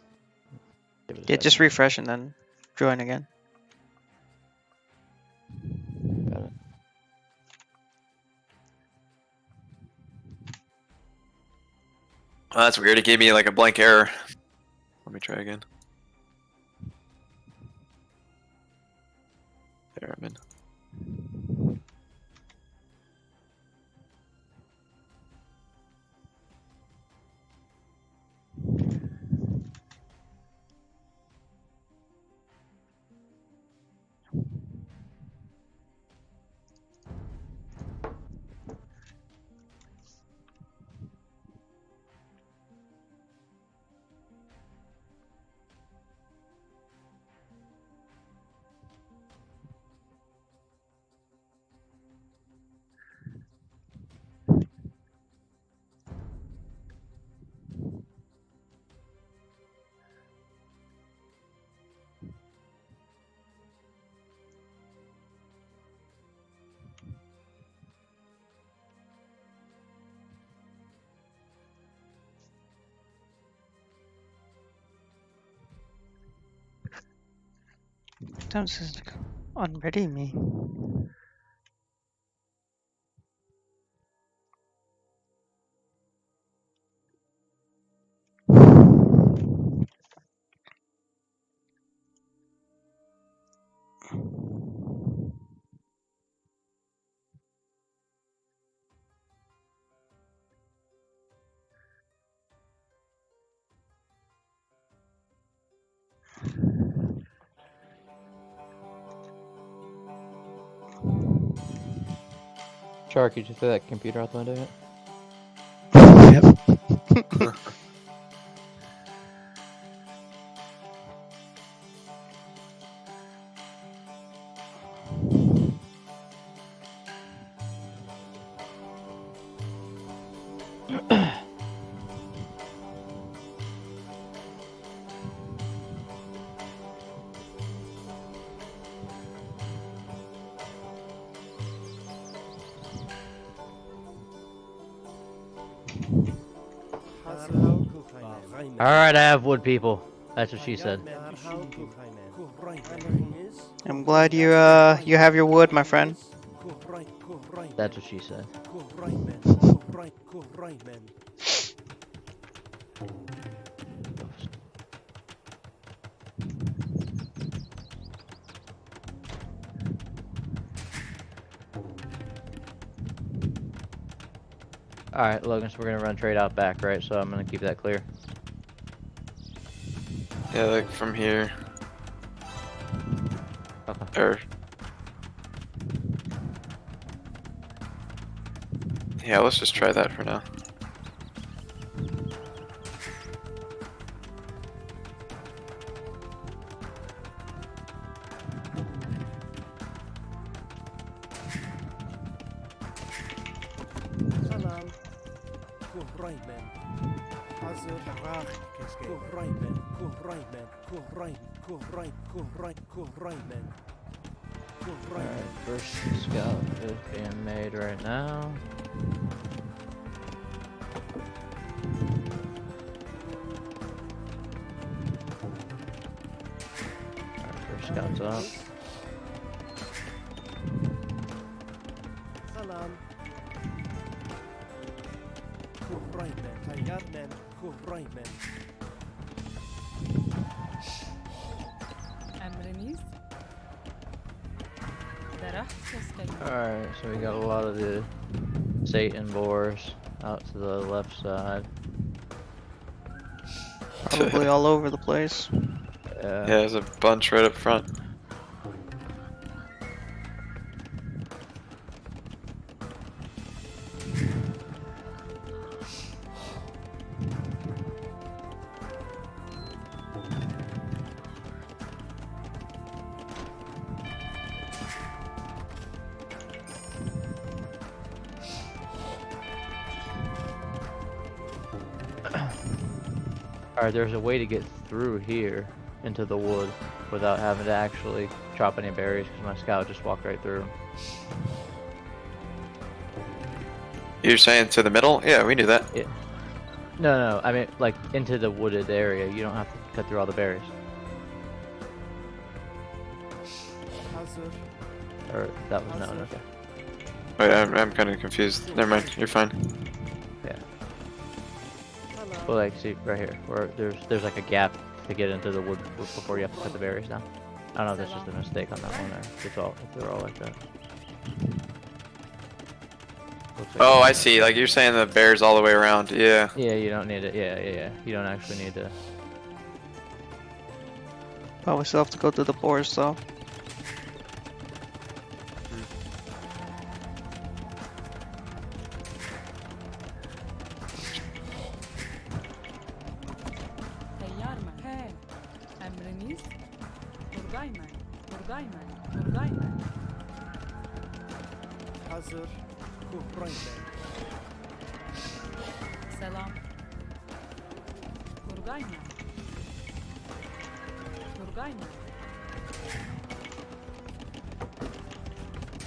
Speaker 3: Give it a
Speaker 4: Yeah, just
Speaker 3: second.
Speaker 4: refresh and then join again.
Speaker 3: Got it.
Speaker 7: Oh, that's weird. It gave me like a blank error. Let me try again. There, I'm in.
Speaker 4: sometimes it's like unready me.
Speaker 3: Shark, did you throw that computer out the window yet?
Speaker 6: Yep.
Speaker 3: Alright, I have wood, people. That's what she said.
Speaker 4: I'm glad you have your wood, my friend.
Speaker 3: That's what she said. Alright, Logan, so we're gonna run trade out back, right? So I'm gonna keep that clear.
Speaker 7: Yeah, like from here.
Speaker 3: Okay.
Speaker 7: Or yeah, let's just try that for now.
Speaker 3: Alright, first scout is being made right now. Alright, first scout's up. Alright, so we got a lot of the Satan boars out to the left side.
Speaker 4: Probably all over the place.
Speaker 7: Yeah, there's a bunch right up front.
Speaker 3: Alright, there's a way to get through here into the wood without having to actually chop any berries because my scout just walked right through 'em.
Speaker 7: You're saying to the middle? Yeah, we knew that.
Speaker 3: Yeah. No, I mean like into the wooded area. You don't have to cut through all the berries. Or that was no, okay.
Speaker 7: Wait, I'm kind of confused. Never mind, you're fine.
Speaker 3: Yeah. Well, like, see right here, where there's like a gap to get into the wood before you have to cut the berries down. I don't know if that's just a mistake on that one, or if they're all like that. Looks like
Speaker 7: Oh, I see. Like you're saying the bear's all the way around. Yeah.
Speaker 3: Yeah, you don't need it. Yeah. You don't actually need to.
Speaker 4: But we still have to go through the boars, though.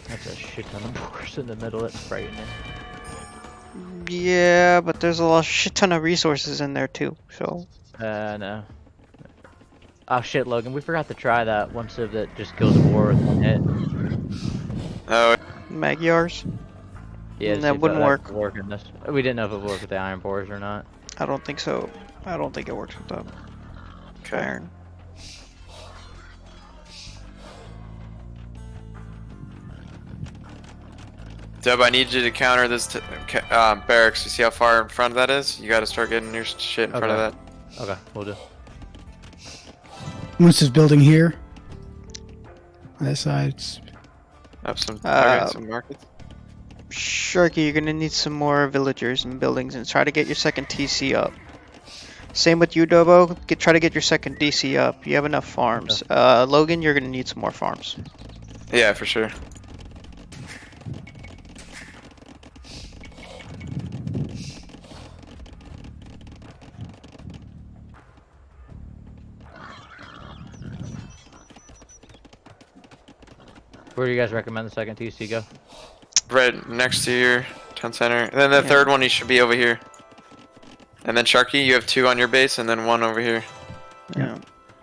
Speaker 4: That's a shit ton of boars in the middle. That's frightening. Yeah, but there's a shit ton of resources in there too. So
Speaker 3: No. Oh shit, Logan, we forgot to try that one civ that just kills a boar with one hit.
Speaker 7: Oh,
Speaker 4: Magyars?
Speaker 3: Yeah, to see
Speaker 4: That
Speaker 3: if
Speaker 4: wouldn't work.
Speaker 3: could work in this. We didn't know if it would work with the iron boars or not.
Speaker 4: I don't think so. I don't think it works with the iron.
Speaker 7: Deb, I need you to counter this barracks. You see how far in front that is? You got to start getting your shit in front of that.
Speaker 3: Okay, we'll do.
Speaker 6: Once this building here. On that side.
Speaker 7: Have some targets, some markets.
Speaker 4: Sharky, you're gonna need some more villagers and buildings, and try to get your second TC up. Same with you, Dobo. Try to get your second DC up. You have enough farms. Logan, you're gonna need some more farms.
Speaker 7: Yeah, for sure.
Speaker 3: Where do you guys recommend the second TC go?
Speaker 7: Right next to your town center. And then the third one, he should be over here. And then Sharky, you have 2 on your base, and then 1 over here.
Speaker 4: Yeah.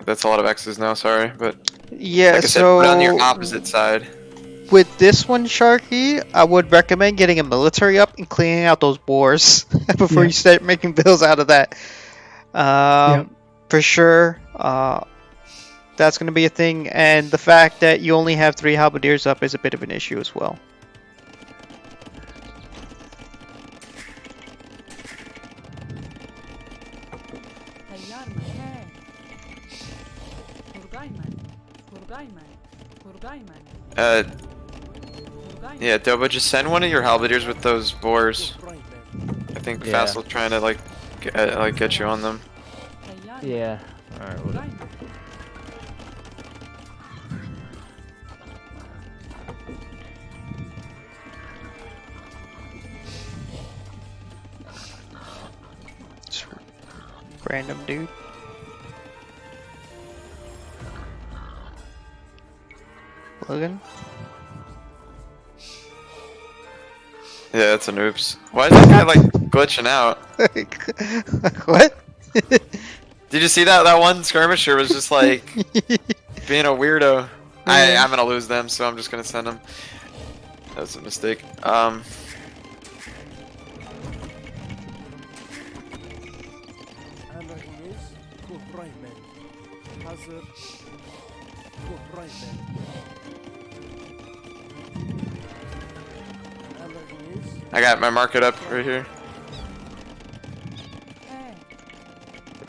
Speaker 7: That's a lot of X's now, sorry, but
Speaker 4: Yeah,
Speaker 7: like I said,
Speaker 4: so
Speaker 7: put it on your opposite side.
Speaker 4: with this one, Sharky, I would recommend getting a military up and cleaning out those boars before you start making bills out of that. For sure. That's going to be a thing, and the fact that you only have 3 halberdiers up is a bit of an issue as well.
Speaker 7: Yeah, Doba, just send one of your halberdiers with those boars. I think Fastle's trying to like get you on them.
Speaker 3: Yeah. Alright, we'll do.
Speaker 4: Random dude. Logan?
Speaker 7: Yeah, it's an oops. Why is that guy like glitching out?
Speaker 4: What?
Speaker 7: Did you see that? That one skirmisher was just like being a weirdo. I'm gonna lose them, so I'm just gonna send them. That was a mistake. I got my market up right here.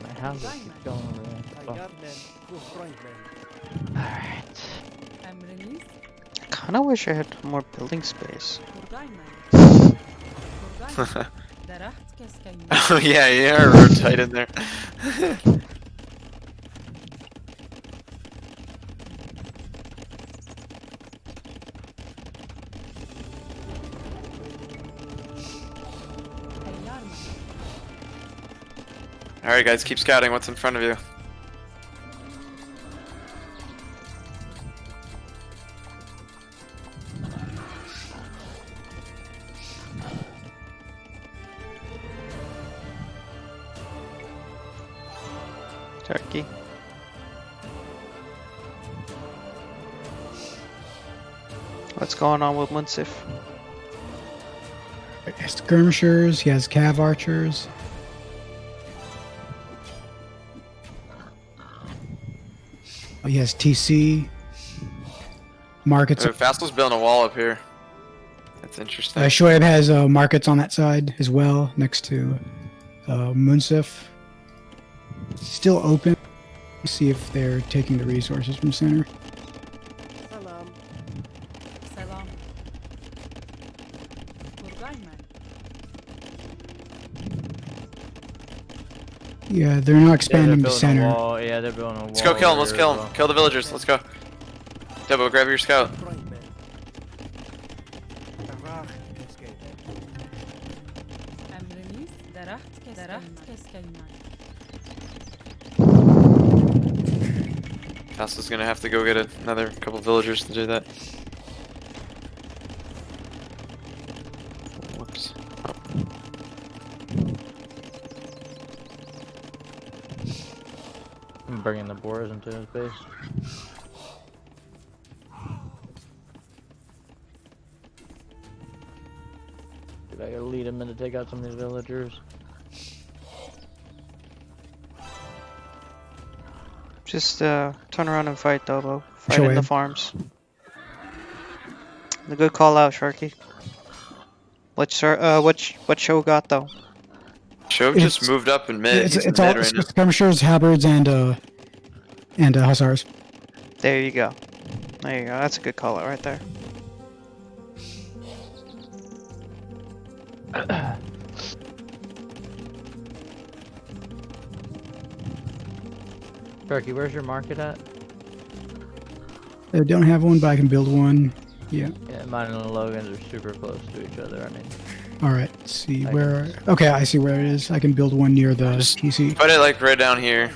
Speaker 3: My house is going over there. Alright.
Speaker 4: I kinda wish I had more building space.
Speaker 7: Oh yeah, we're tight in there. Alright guys, keep scouting what's in front of you.
Speaker 4: Turkey. What's going on with Munsif?
Speaker 6: Skirmishers, he has cav archers. He has TC. Markets.
Speaker 7: Fastle's building a wall up here. That's interesting.
Speaker 6: Shoaib has markets on that side as well, next to Munsif. Still open. See if they're taking the resources from center. Yeah, they're not expanding the center.
Speaker 3: Yeah, they're building a wall.
Speaker 7: Let's go kill him, let's kill him. Kill the villagers, let's go. Debo, grab your scout. Castle's gonna have to go get another couple villagers to do that. Whoops.
Speaker 3: I'm bringing the boars into his base. Dude, I gotta lead him in to take out some of these villagers.
Speaker 4: Just turn around and fight, Dobo. Fight
Speaker 6: Show
Speaker 4: in the
Speaker 6: him.
Speaker 4: farms. A good call out, Sharky. What show got though?
Speaker 7: Show
Speaker 6: It's-
Speaker 7: just moved up in mid. He's
Speaker 6: It's
Speaker 7: in
Speaker 6: all
Speaker 7: mid right now.
Speaker 6: skirmishers, halberds, and hussars.
Speaker 4: There you go. There you go. That's a good call out right there.
Speaker 3: Sharky, where's your market at?
Speaker 6: I don't have one, but I can build one. Yeah.
Speaker 3: Yeah, mine and Logan's are super close to each other. I mean,
Speaker 6: All right. Let's see
Speaker 3: I
Speaker 6: where. Okay, I see where it is. I can build one near the
Speaker 7: Just
Speaker 6: TC.
Speaker 7: Put it like right down here.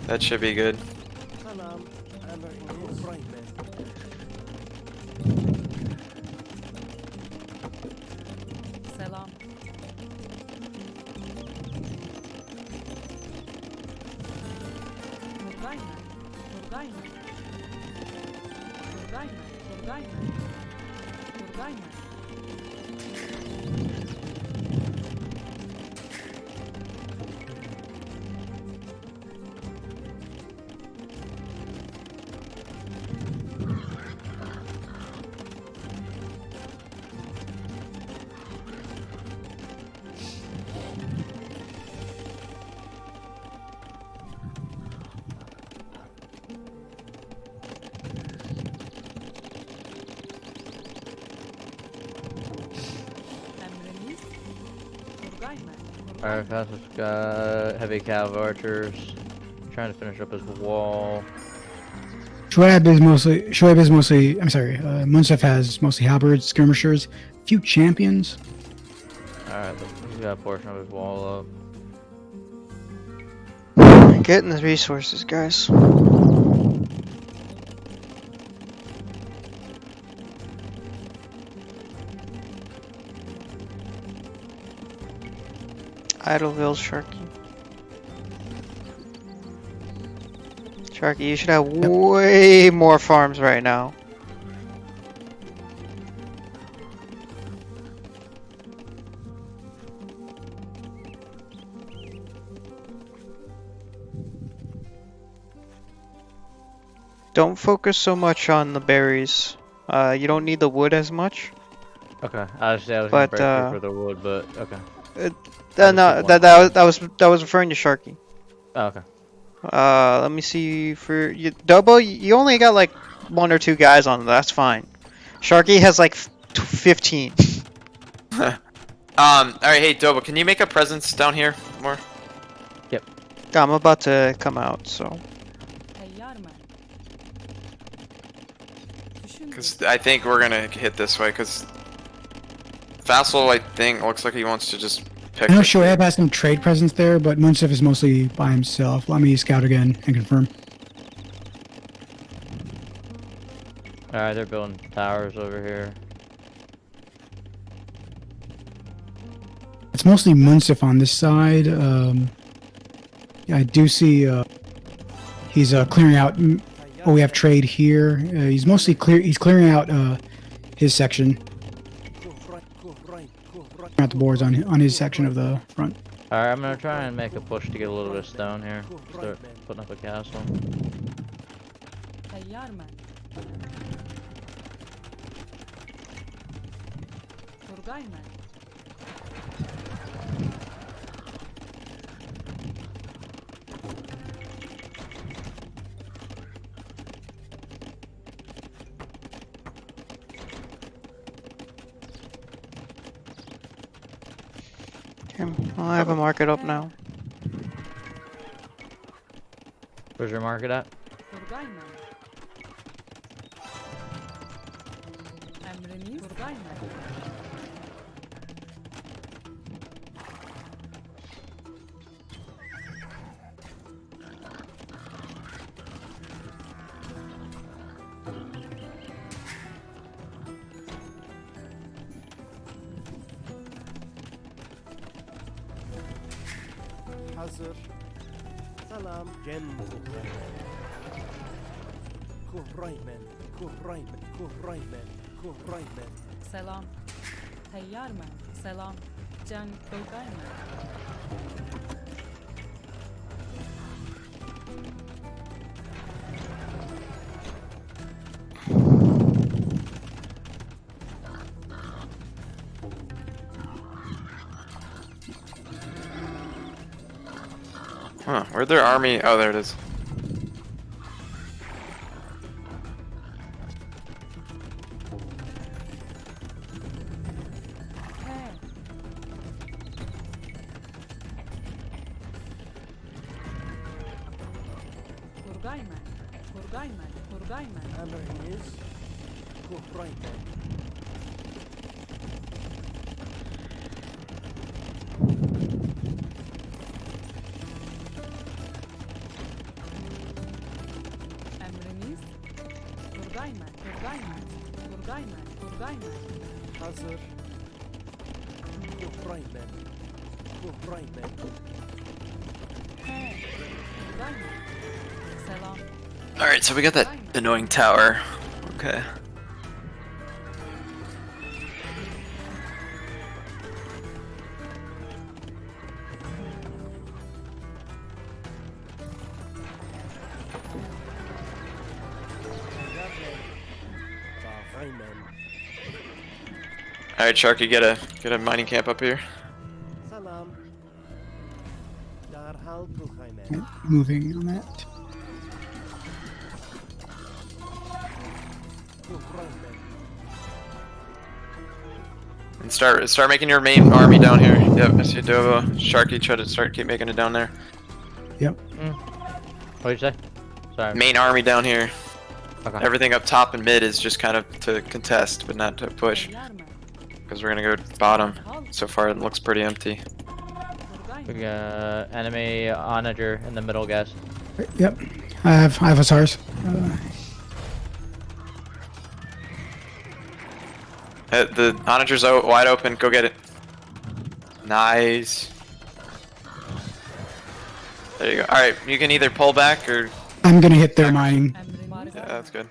Speaker 7: That should be good.
Speaker 9: Selam. Buradayım. Buradayım. Buradayım. Buradayım. Buradayım. Emriniz. Buradayım.
Speaker 3: alright, fastest got heavy cav archers. Trying to finish up his wall.
Speaker 6: Shoaib is mostly. I'm sorry. Munsef has mostly halberds, skirmishers, few champions.
Speaker 3: Alright, he's got a portion of his wall up.
Speaker 4: Getting the resources, guys. Idleville, Sharky. Sharky, you should have way more farms right now. Don't focus so much on the berries. You don't need the wood as much.
Speaker 3: Okay, I was gonna
Speaker 4: But,
Speaker 3: break through for the wood, but okay.
Speaker 4: No, that was referring to Sharky.
Speaker 3: Oh, okay.
Speaker 4: Let me see for you, Dobo. You only got like 1 or 2 guys on. That's fine. Sharky has like 15.
Speaker 7: Alright, hey Dobo, can you make a presence down here more?
Speaker 4: I'm about to come out, so
Speaker 9: Teyyar mı? Düşündüm.
Speaker 7: Because I think we're gonna hit this way, because Vassal, I think, looks like he wants to just pick.
Speaker 6: I know
Speaker 7: like,
Speaker 6: Shoaib has some trade presence there, but Munsef is mostly by himself. Let me scout again and confirm.
Speaker 3: Alright, they're building towers over here.
Speaker 6: It's mostly Munsef on this side. Yeah, I do see he's clearing out. Oh, we have trade here. He's mostly clear. He's clearing out his section. Out the boards on his section of the front.
Speaker 3: Alright, I'm gonna try and make a push to get a little bit of stone here. Start putting up a castle.
Speaker 9: Teyyar mı? Buradayım.
Speaker 4: here, I have a market up now.
Speaker 3: Where's your market at?
Speaker 9: Buradayım. Emriniz. Buradayım.
Speaker 8: Hazır.
Speaker 9: سلام تیار من سلام جنگ توقع من
Speaker 7: Huh, where'd their army? Oh, there it is. Alright, so we got that annoying tower. Okay. Alright, Sharky, get a mining camp up here.
Speaker 6: Moving on that.
Speaker 7: And start making your main army down here. Yep, I see Dovo. Sharky, try to keep making it down there.
Speaker 6: Yep.
Speaker 3: What'd you say? Sorry.
Speaker 7: Main army down here.
Speaker 3: Okay.
Speaker 7: Everything up top and mid is just kind of to contest, but not to push. Because we're gonna go bottom. So far it looks pretty empty.
Speaker 3: We got enemy onager in the middle, guys.
Speaker 6: Yep. I have hussars.
Speaker 7: The onager's wide open, go get it. Nice. There you go. Alright, you can either pull back or...
Speaker 6: I'm gonna hit their mining.
Speaker 7: Yeah, that's good.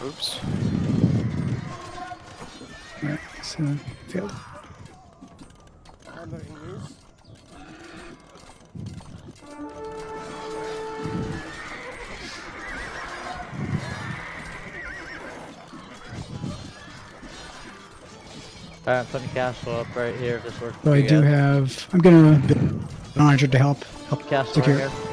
Speaker 7: Oops.
Speaker 6: Alright, so failed.
Speaker 3: Alright, I'm putting a castle up right here if this works.
Speaker 6: So I do have. I'm gonna build an onager to help
Speaker 3: castle
Speaker 6: secure.
Speaker 3: right here.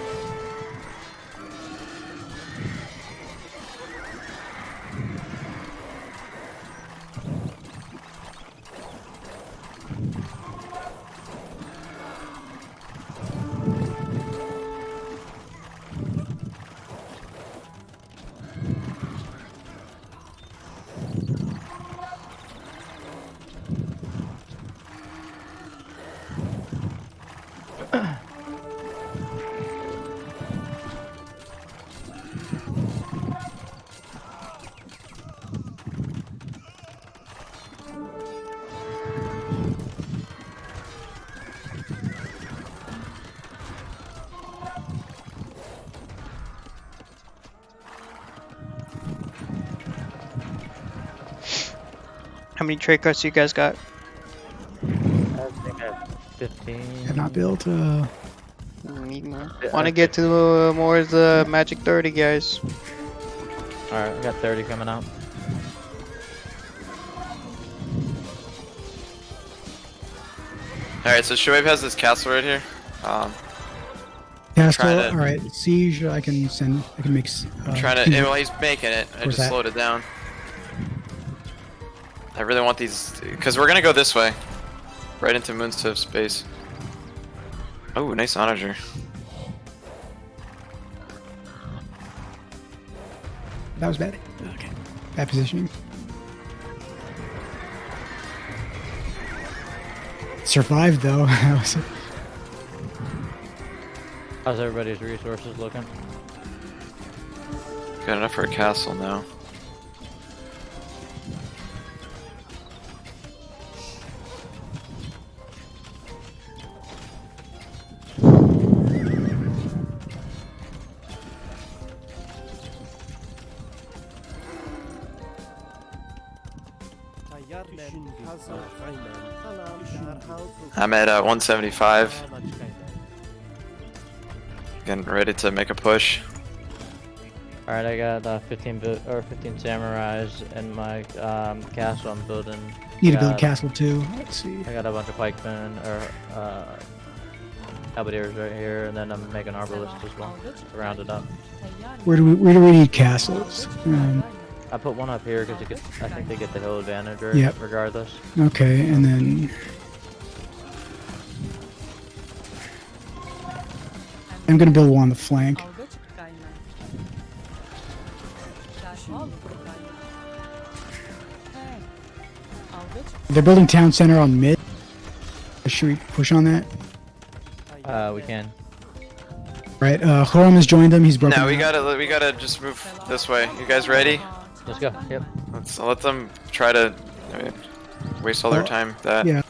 Speaker 4: How many trade carts you guys got?
Speaker 3: I think I have 15.
Speaker 6: Have not built.
Speaker 4: Want to get to more of the Magic 30, guys.
Speaker 3: Alright, I got 30 coming out.
Speaker 7: Alright, so Shoaib has this castle right here.
Speaker 6: Castle.
Speaker 7: trying to-
Speaker 6: All right. Siege. I can send. I can make.
Speaker 7: I'm trying to... Well, he's making it. I
Speaker 6: Where's
Speaker 7: just
Speaker 6: that?
Speaker 7: slowed it down. I really want these... Because we're gonna go this way. Right into Moonstove space. Oh, nice onager.
Speaker 6: That was bad. Okay. Bad positioning. Survived though. That was-
Speaker 3: How's everybody's resources looking?
Speaker 7: Got enough for a castle now. I'm at 175. Getting ready to make a push.
Speaker 3: Alright, I got 15 samurais in my castle I'm building.
Speaker 6: Need to build castle too. Let's see.
Speaker 3: I got a bunch of pikemen or halberdiers right here, and then I'm making arbalists as well to round it up.
Speaker 6: Where do we need castles?
Speaker 3: I put one up here because I think they get the hill advantage, right?
Speaker 6: Yep.
Speaker 3: Regardless.
Speaker 6: Okay, and then I'm gonna build one on the flank. They're building town center on mid. Should we push on that?
Speaker 3: We can.
Speaker 6: Right. Horam has joined them. He's broken.
Speaker 7: No, we
Speaker 6: out.
Speaker 7: gotta just move this way. You guys ready?
Speaker 3: Let's go. Yep.
Speaker 7: Let's let them try to waste all their time.
Speaker 6: Yeah.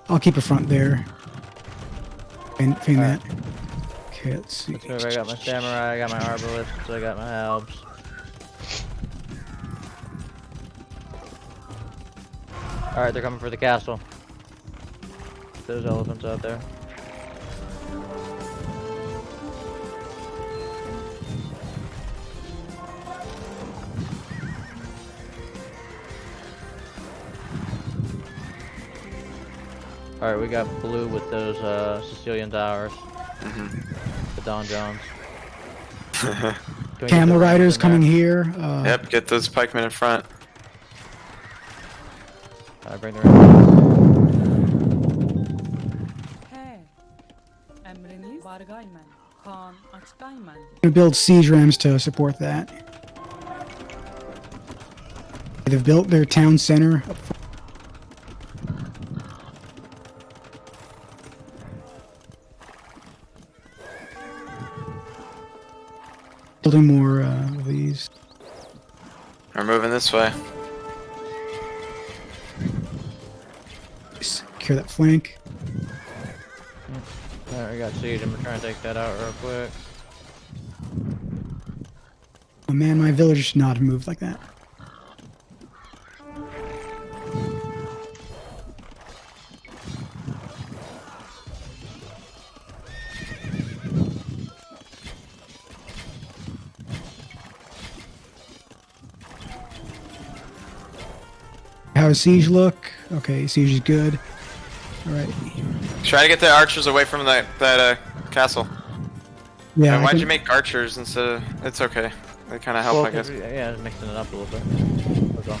Speaker 6: I'll keep a front there. And that. Okay, let's see.
Speaker 3: Let's move. I got my samurai. I got my arbalists. I got my halbs. Alright, they're coming for the castle. There's elephants out there. Alright, we got blue with those Sicilian towers. The Don Jones.
Speaker 6: Camel riders coming here.
Speaker 7: Yep, get those pikemen in front.
Speaker 3: I bring the round.
Speaker 6: Gonna build siege rams to support that. They've built their town center. Building more of these.
Speaker 7: We're moving this way.
Speaker 6: Secure that flank.
Speaker 3: Alright, we got siege. I'm trying to take that out real quick.
Speaker 6: Oh man, my villagers should not have moved like that. How's siege look? Okay, siege is good. Alright.
Speaker 7: Try to get the archers away from that castle.
Speaker 6: Yeah.
Speaker 7: And why'd you make archers instead of? It's okay. They kind of help,
Speaker 3: Well,
Speaker 7: I guess.
Speaker 3: yeah, just mixing it up a little bit. That's all.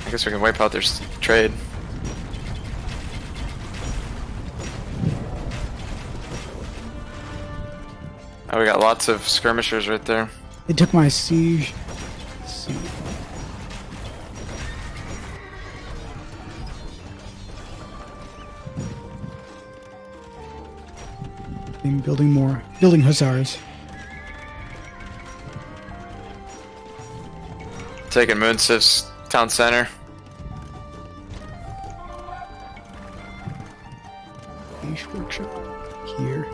Speaker 7: I guess we can wipe out their trade. Oh, we got lots of skirmishers right there.
Speaker 6: They took my siege. Let's see. Building more. Building hussars.
Speaker 7: Taking Moonsif's town center.
Speaker 6: Siege workshop here.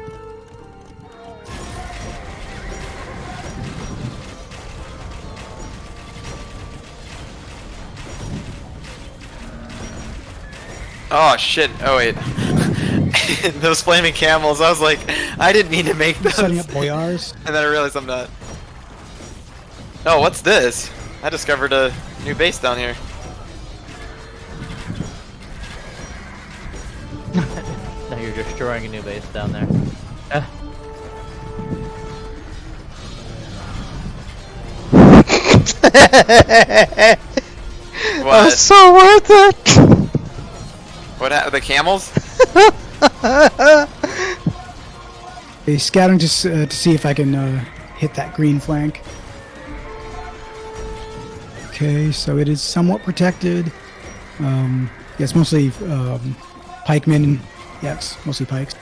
Speaker 7: Oh shit! Oh wait, those flaming camels. I was like, I didn't need to make those.
Speaker 6: Setting up boyars.
Speaker 7: And then I realized I'm not. Oh, what's this? I discovered a new base down here.
Speaker 3: Now you're destroying a new base down there.
Speaker 7: What?
Speaker 4: That's so worth it!
Speaker 7: What happened? The camels?
Speaker 6: Okay, scouting to see if I can hit that green flank. Okay, so it is somewhat protected. Yeah, it's mostly pikemen. Yeah, it's mostly pikes.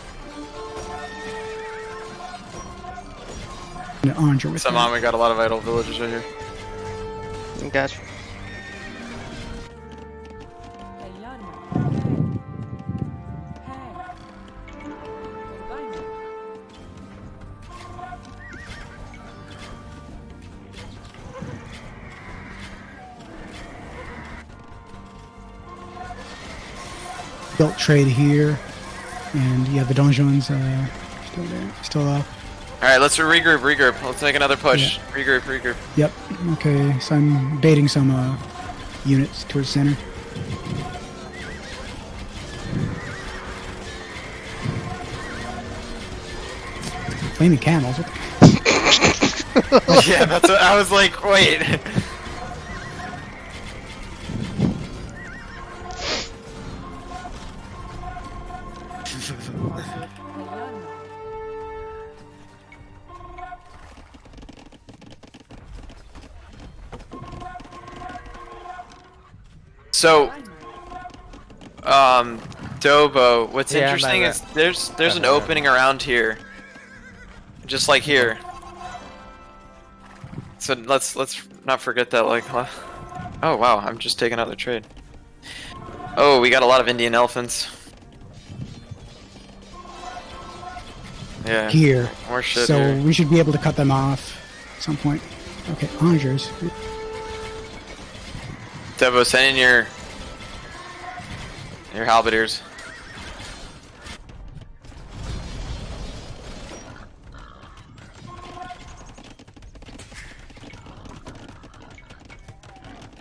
Speaker 6: An archer with
Speaker 7: Somehow we got a lot of idle villages right here.
Speaker 4: Gotcha.
Speaker 6: built trade here, and yeah, the donjons still there, still up.
Speaker 7: All right, let's regroup. Let's make another push.
Speaker 6: Yeah.
Speaker 7: Regroup.
Speaker 6: Yep. Okay, so I'm baiting some units towards center. Flaming camels. What the
Speaker 7: Yeah, that's what I was like. Wait. So, Dobo, what's
Speaker 3: Yeah, I'm
Speaker 7: interesting
Speaker 3: at
Speaker 7: is there's an opening around here, just like here. So let's not forget that. Like, oh wow, I'm just taking out the trade. Oh, we got a lot of Indian elephants. Yeah.
Speaker 6: here.
Speaker 7: More shit
Speaker 6: So
Speaker 7: here.
Speaker 6: we should be able to cut them off at some point. Okay, onagers.
Speaker 7: Debo, send in your halberdiers.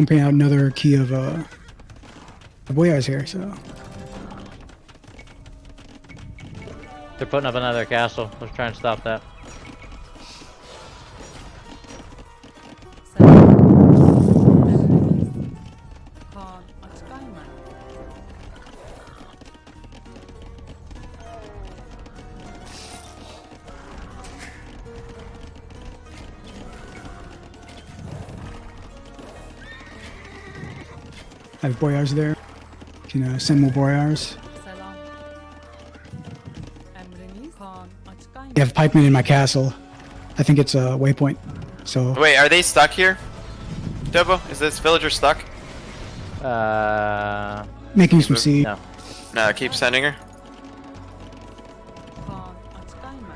Speaker 6: I'm putting out another key of boyars here, so
Speaker 3: They're putting up another castle. Let's try and stop that.
Speaker 9: Kaan açıklayma.
Speaker 6: I have boyars there. Can send more boyars.
Speaker 9: Selam. Emriniz Kaan açıklayma.
Speaker 6: I have pikemen in my castle. I think it's a waypoint. So
Speaker 7: Wait, are they stuck here? Debo, is this villager stuck?
Speaker 6: making some seed.
Speaker 3: No.
Speaker 7: No, keep sending her.
Speaker 9: Kaan açıklayma.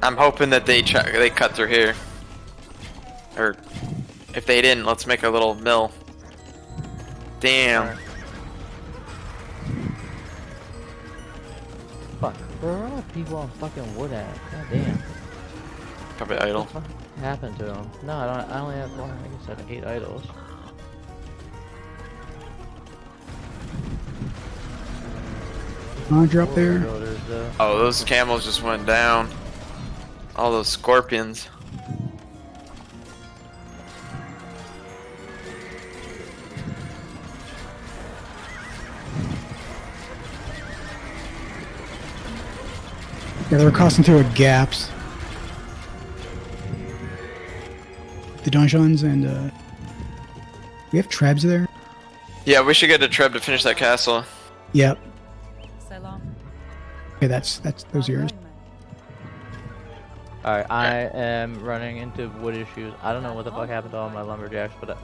Speaker 7: I'm hoping that they cut through here. Or if they didn't, let's make a little mill. Damn.
Speaker 3: Fuck. Where are all the people on fucking wood at? God damn.
Speaker 7: Probably idle.
Speaker 3: What happened to them? No, I don't. I only have one. I guess I have 8 idols.
Speaker 6: Onager up there.
Speaker 3: Builders, though.
Speaker 7: Oh, those camels just went down. All those scorpions.
Speaker 6: Yeah, they're crossing through gaps. The donjons and we have trebs there.
Speaker 7: Yeah, we should get a treb to finish that castle.
Speaker 6: Yep.
Speaker 9: Selam.
Speaker 6: Okay, that's those are yours.
Speaker 3: Alright, I am running into wood issues. I don't know what the fuck happened to all my lumberjacks, but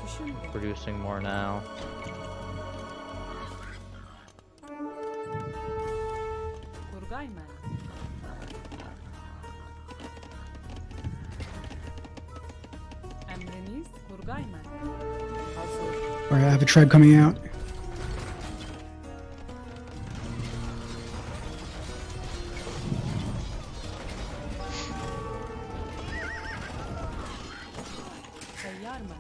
Speaker 9: Düşün.
Speaker 3: I'm producing more now.
Speaker 9: Kurgayma. Emriniz kurgayma. Hazır.
Speaker 6: Alright, I have a treb coming out.
Speaker 9: Seyyar mı?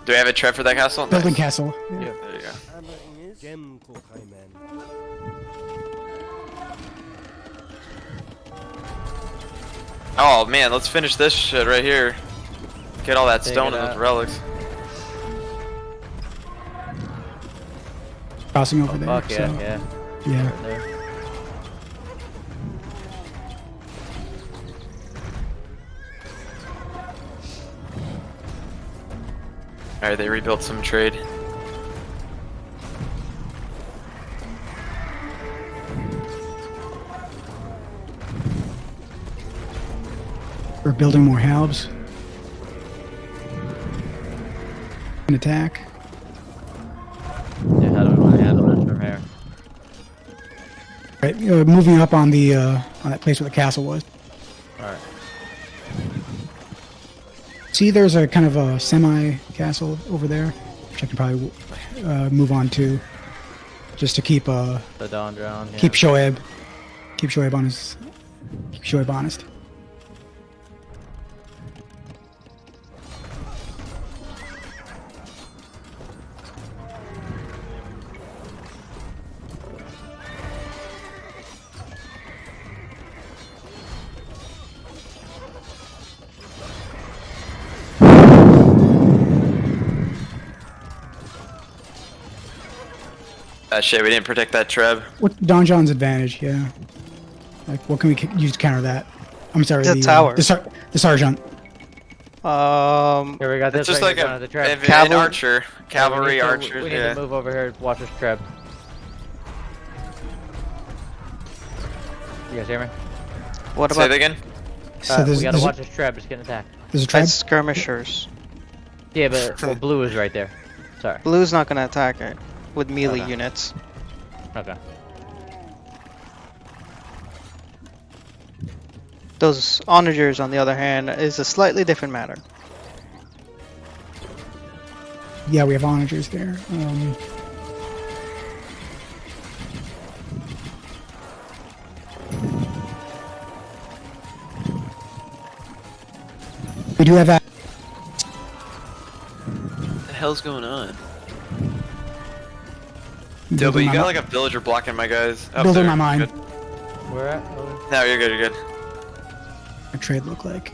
Speaker 7: Do we have a treb for that castle?
Speaker 6: Building
Speaker 7: Nice.
Speaker 6: castle.
Speaker 7: There you go. Oh man, let's finish this shit right here. Get all that
Speaker 3: Take
Speaker 7: stone
Speaker 3: it
Speaker 7: and those
Speaker 3: out.
Speaker 7: relics.
Speaker 6: Crossing over there.
Speaker 3: Fuck yeah,
Speaker 6: so,
Speaker 3: yeah.
Speaker 6: yeah.
Speaker 3: Right there.
Speaker 7: Alright, they rebuilt some trade.
Speaker 6: We're building more halves. An attack.
Speaker 3: Yeah, how do we want to handle this from here?
Speaker 6: Right, moving up on the on that place where the castle was.
Speaker 3: Alright.
Speaker 6: See, there's a kind of a semi-castle over there, which I can probably move on to, just to keep
Speaker 3: The donjon. Yeah.
Speaker 6: keep Shoaib on his keep Shoaib honest.
Speaker 7: Shit, we didn't protect that Treb.
Speaker 6: What's Donjon's advantage? Yeah, like what can we use to counter that? I'm sorry,
Speaker 4: The tower.
Speaker 6: The sergeant.
Speaker 3: Here we got this.
Speaker 7: It's just
Speaker 3: right
Speaker 7: like
Speaker 3: here,
Speaker 7: a
Speaker 3: the trap.
Speaker 7: an archer, cavalry archers.
Speaker 3: We need
Speaker 7: Yeah.
Speaker 3: to move over here. Watch this trap. You guys hear me?
Speaker 4: What
Speaker 7: Say
Speaker 4: about
Speaker 7: that again.
Speaker 6: So
Speaker 3: We gotta watch this trap. It's getting attacked.
Speaker 6: there's a tribe.
Speaker 4: that's skirmishers?
Speaker 3: Yeah, but well, blue is right there. Sorry.
Speaker 4: Blue's not gonna attack it with melee
Speaker 3: Okay.
Speaker 4: units.
Speaker 3: Okay.
Speaker 4: Those onagers, on the other hand, is a slightly different matter.
Speaker 6: Yeah, we have onagers there. We do have that.
Speaker 7: What the hell's going on? Yo, but you got like a villager blocking my guys. Up
Speaker 6: Building
Speaker 7: there.
Speaker 6: my mine.
Speaker 7: Good.
Speaker 3: Where at?
Speaker 7: No, you're good. You're good.
Speaker 6: Our trade look like.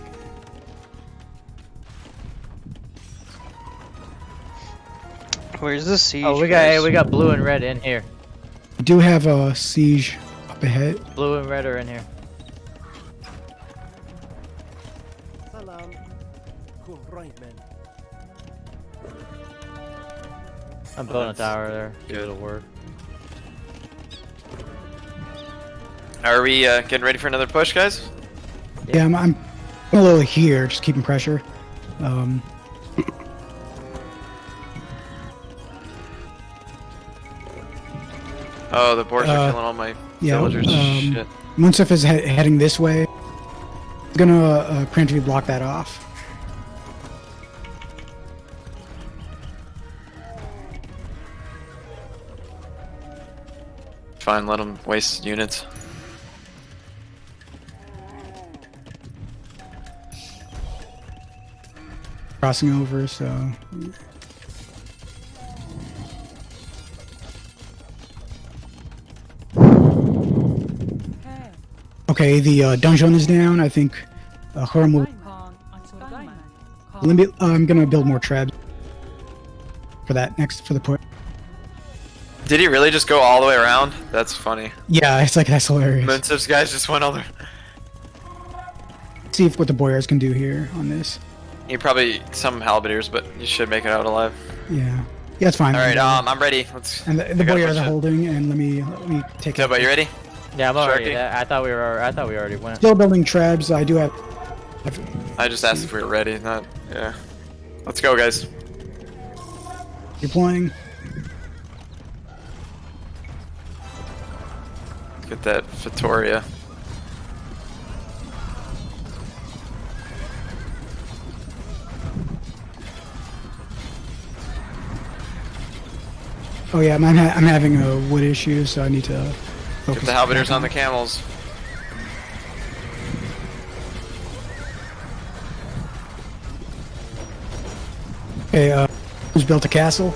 Speaker 4: Where's the siege?
Speaker 3: Oh, we got blue and red in here.
Speaker 6: We do have a siege up ahead.
Speaker 3: Blue and red are in here. I'm building a tower there.
Speaker 7: Good.
Speaker 3: It'll work.
Speaker 7: Are we getting ready for another push, guys?
Speaker 6: Yeah, I'm a little here, just keeping pressure.
Speaker 7: Oh, the boars are killing all my
Speaker 6: yeah,
Speaker 7: villagers. Shit.
Speaker 6: Munsif is heading this way. I'm gonna preemptively block that off.
Speaker 7: Fine, let them waste units.
Speaker 6: Crossing over, so
Speaker 9: Hey,
Speaker 6: okay. The dungeon is down. I think Huram will.
Speaker 9: Khan, Ansulaiman.
Speaker 6: Let me. I'm gonna build more trebs for that next for the put.
Speaker 7: Did he really just go all the way around? That's funny.
Speaker 6: Yeah, it's like that's hilarious.
Speaker 7: Munsif's guys just went all the.
Speaker 6: See if what the boyars can do here on this.
Speaker 7: He probably some halberdiers, but you should make it out alive.
Speaker 6: Yeah, yeah, it's fine.
Speaker 7: All right, I'm ready. Let's.
Speaker 6: And the
Speaker 7: I gotta
Speaker 6: boyars
Speaker 7: push
Speaker 6: are
Speaker 7: it.
Speaker 6: holding, and let me take
Speaker 7: Yeah,
Speaker 6: it.
Speaker 7: but you ready?
Speaker 3: Yeah, I'm already.
Speaker 7: Sharky.
Speaker 3: I thought we already went.
Speaker 6: Still building trebs. I do have.
Speaker 7: I just asked if we were ready. Not. Yeah. Let's go, guys.
Speaker 6: Deploying.
Speaker 7: Get that Vittoria.
Speaker 6: Oh yeah, I'm having a wood issue, so I need to focus.
Speaker 7: Get the halberdiers
Speaker 6: back
Speaker 7: on the camels.
Speaker 6: Okay, who's built a castle?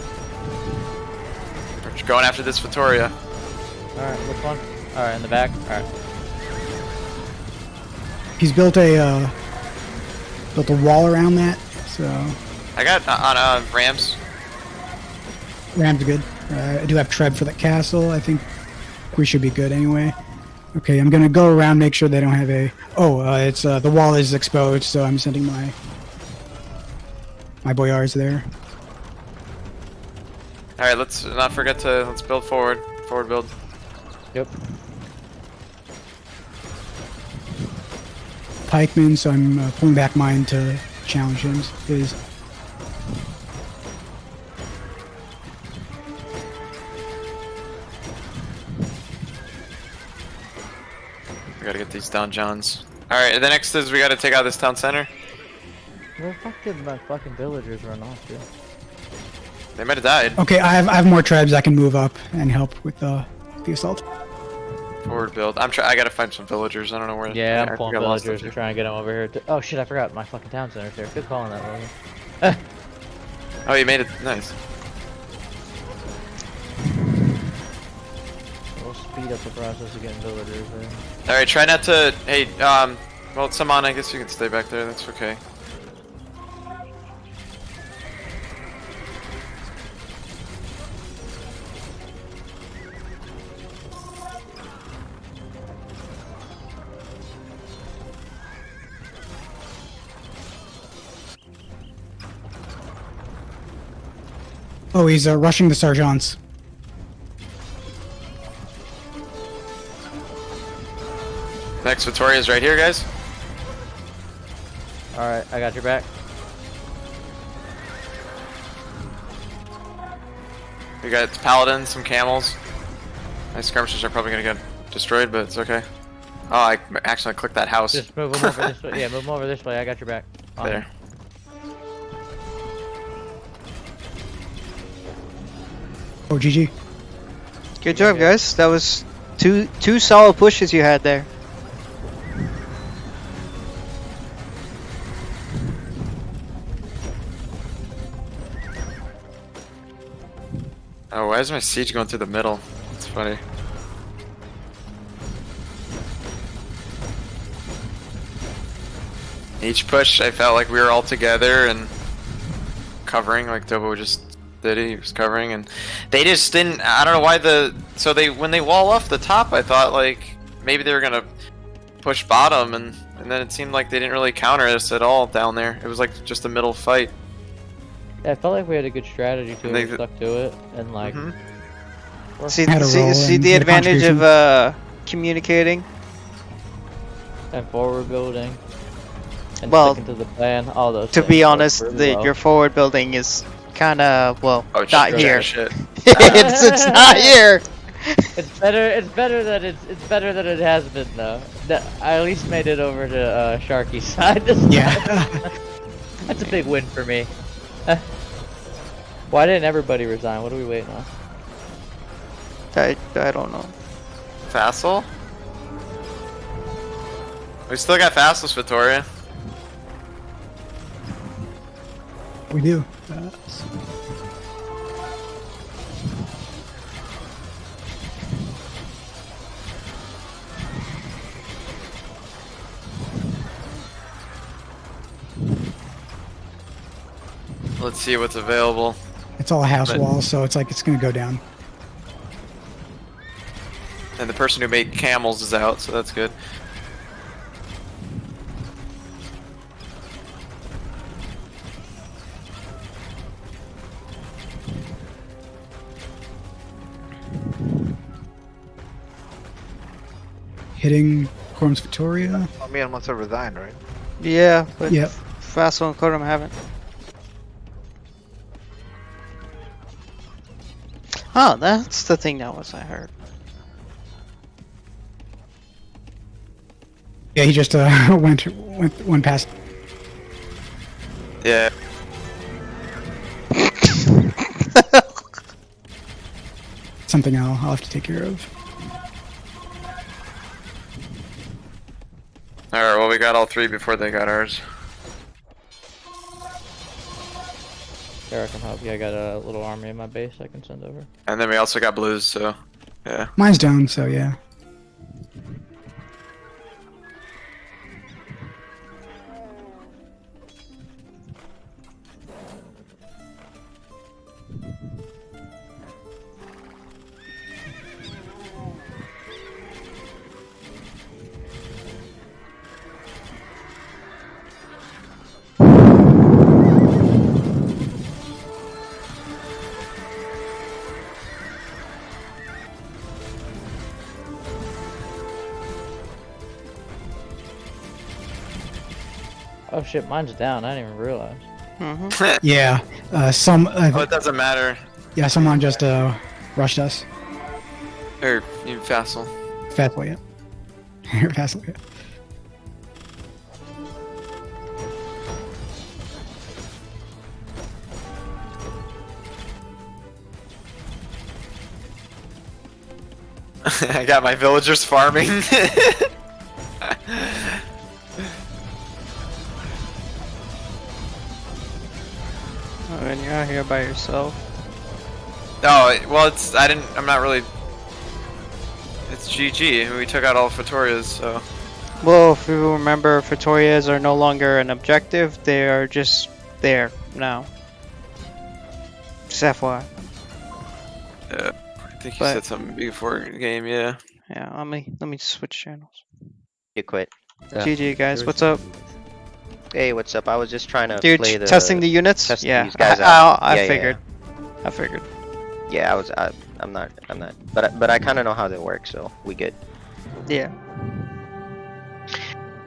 Speaker 7: We're just going after this Vittoria.
Speaker 3: Alright, which one? Alright, in the back? Alright.
Speaker 6: He's built a wall around that, so
Speaker 7: I got on Rams.
Speaker 6: Ram's good. I do have Treb for the castle. I think we should be good anyway. Okay, I'm gonna go around, make sure they don't have a. Oh, it's the wall is exposed, so I'm sending my boyars there.
Speaker 7: All right, let's not forget to let's build forward. Forward build.
Speaker 3: Yep.
Speaker 6: Pikeman, so I'm pulling back mine to challenge him. His.
Speaker 7: We gotta get these donjons. All right, the next is we gotta take out this town center.
Speaker 3: Where the fuck did my fucking villagers run off to?
Speaker 7: They might have died.
Speaker 6: Okay, I have more tribes I can move up and help with the assault.
Speaker 7: Forward build. I gotta find some villagers. I don't know where.
Speaker 3: Yeah,
Speaker 7: I
Speaker 3: I'm pulling
Speaker 7: think I lost
Speaker 3: villagers
Speaker 7: them
Speaker 3: to try and get them over here. Oh shit, I forgot my fucking town center's here. Good call on that, Logan.
Speaker 7: Oh, you made it. Nice.
Speaker 3: We'll speed up the process of getting villagers there.
Speaker 7: Alright, try not to. Hey, well, Saman, I guess you can stay back there. That's okay.
Speaker 6: Oh, he's rushing the sergeants.
Speaker 7: Next Victoria's right here, guys.
Speaker 3: Alright, I got your back.
Speaker 7: We got paladins, some camels. My skirmishers are probably gonna get destroyed, but it's okay. Oh, I actually clicked that house.
Speaker 3: Just move them over this way. Yeah, move them over this way. I got your back.
Speaker 7: There.
Speaker 6: Oh, GG.
Speaker 4: Good job, guys. That was two solid pushes you had there.
Speaker 7: Oh, why is my siege going through the middle? It's funny. Each push, I felt like we were all together and covering, like Tobo just did. He was covering, and they just didn't. I don't know why so when they wall off the top, I thought like maybe they were gonna push bottom, and then it seemed like they didn't really counter us at all down there. It was like just a middle fight.
Speaker 3: Yeah, I felt like we had a good strategy too.
Speaker 7: They-
Speaker 3: We stuck to it, and like.
Speaker 4: See
Speaker 6: Had a roll
Speaker 4: the
Speaker 6: and get a
Speaker 4: advantage of
Speaker 6: contribution.
Speaker 4: communicating.
Speaker 3: And forward building. And
Speaker 4: Well,
Speaker 3: sticking to the plan. All those.
Speaker 4: To
Speaker 3: things
Speaker 4: be
Speaker 3: work
Speaker 4: honest,
Speaker 3: really well.
Speaker 4: your forward building is kind of well
Speaker 7: Oh, it's
Speaker 4: not
Speaker 7: just
Speaker 4: here.
Speaker 7: shit.
Speaker 4: it's not here.
Speaker 3: It's better. It's better that it's better than it has been though. I at least made it over to Sharky's side. This
Speaker 6: Yeah.
Speaker 3: That's a big win for me. Why didn't everybody resign? What are we waiting on?
Speaker 4: I don't know.
Speaker 7: Vassal? We still got vassals, Victoria.
Speaker 6: We do.
Speaker 7: Let's see what's available.
Speaker 6: It's all house
Speaker 7: But-
Speaker 6: walls, so it's like it's gonna go down.
Speaker 7: And the person who made camels is out, so that's good.
Speaker 6: Hitting Corms Victoria.
Speaker 2: I mean, must have resigned, right?
Speaker 4: Yeah, but
Speaker 6: Yep.
Speaker 4: Vassal and Kodum haven't. Oh, that's the thing that was I heard.
Speaker 6: Yeah, he just went past.
Speaker 7: Yeah.
Speaker 6: Something I'll have to take care of.
Speaker 7: Alright, well, we got all three before they got ours.
Speaker 3: There, I can help you. I got a little army in my base I can send over.
Speaker 7: And then we also got blues, so yeah.
Speaker 6: Mine's down, so yeah.
Speaker 3: Oh shit, mine's down. I didn't even realize.
Speaker 4: Mm-hmm.
Speaker 6: Yeah.
Speaker 7: Oh, it doesn't matter.
Speaker 6: Yeah, someone just rushed us.
Speaker 7: Or you vassal.
Speaker 6: Fastly, yeah. Fastly, yeah.
Speaker 7: I got my villagers farming.
Speaker 4: Oh, and you're out here by yourself.
Speaker 7: Oh, well, I'm not really. It's GG. We took out all Fatorias, so.
Speaker 4: Well, if you remember, Pretorias are no longer an objective. They are just there now. Just FYI.
Speaker 7: Yeah, I think you
Speaker 4: But-
Speaker 7: said something before the game, yeah.
Speaker 4: Yeah, let me switch channels.
Speaker 1: You quit.
Speaker 4: GG guys, what's up?
Speaker 1: Hey, what's up? I was just trying to
Speaker 4: Dude,
Speaker 1: play the
Speaker 4: testing the units?
Speaker 1: testing
Speaker 4: Yeah,
Speaker 1: these guys out.
Speaker 4: I
Speaker 1: Yeah,
Speaker 4: figured. I figured.
Speaker 1: Yeah, I'm not. But I kind of know how they work, so we good.
Speaker 4: Yeah.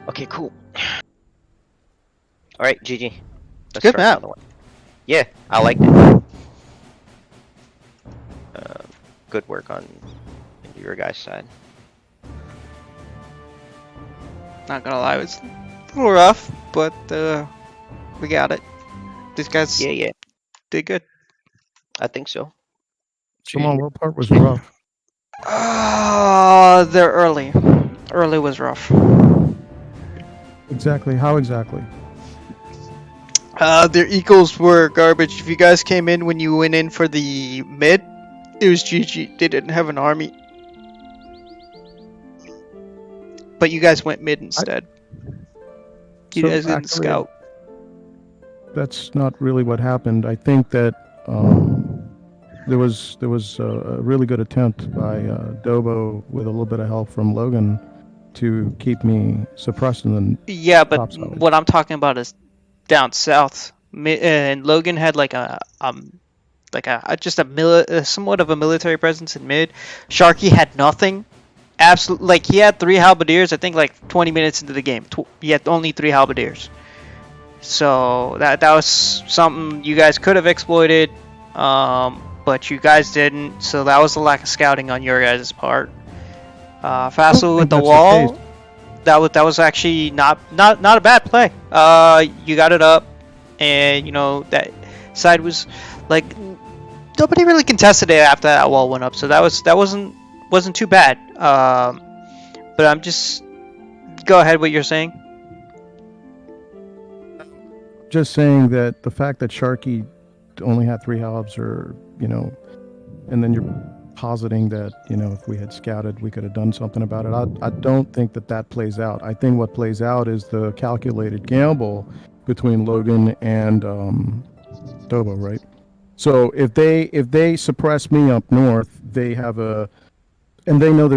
Speaker 1: Okay, cool. All right, GG. Let's
Speaker 4: Good
Speaker 1: start
Speaker 4: map.
Speaker 1: another one. Yeah, I liked it. Good work on your guys' side.
Speaker 4: Not gonna lie, it was a little rough, but we got it. These guys
Speaker 1: Yeah,
Speaker 4: did good.
Speaker 1: I think so.
Speaker 5: Come on, what part was rough?
Speaker 4: They're early. Early was rough.
Speaker 5: Exactly. How exactly?
Speaker 4: Their equals were garbage. If you guys came in when you went in for the mid, it was GG. They didn't have an army. But you guys went mid instead. You
Speaker 5: So
Speaker 4: guys didn't
Speaker 5: actually,
Speaker 4: scout.
Speaker 5: That's not really what happened. I think that there was a really good attempt by Dobo with a little bit of help from Logan to keep me suppressed in the
Speaker 4: Yeah, but
Speaker 5: topside.
Speaker 4: what I'm talking about is down south. And Logan had like a somewhat of a military presence in mid. Sharky had nothing. Absolutely, like he had 3 halberdiers. I think like 20 minutes into the game, he had only 3 halberdiers. So that was something you guys could have exploited, but you guys didn't. So that was a lack of scouting on your guys' part. Facile with
Speaker 5: think
Speaker 4: the
Speaker 5: that's the
Speaker 4: wall.
Speaker 5: case.
Speaker 4: That was actually not a bad play. You got it up, and you know that side was like nobody really contested it after that wall went up. So that wasn't too bad. But I'm just go ahead. What you're saying?
Speaker 5: Just saying that the fact that Sharky only had 3 halves, or and then you're positing that if we had scouted, we could have done something about it. I don't think that plays out. I think what plays out is the calculated gamble between Logan and Dobo, right? So if they suppress me up north, they have and they know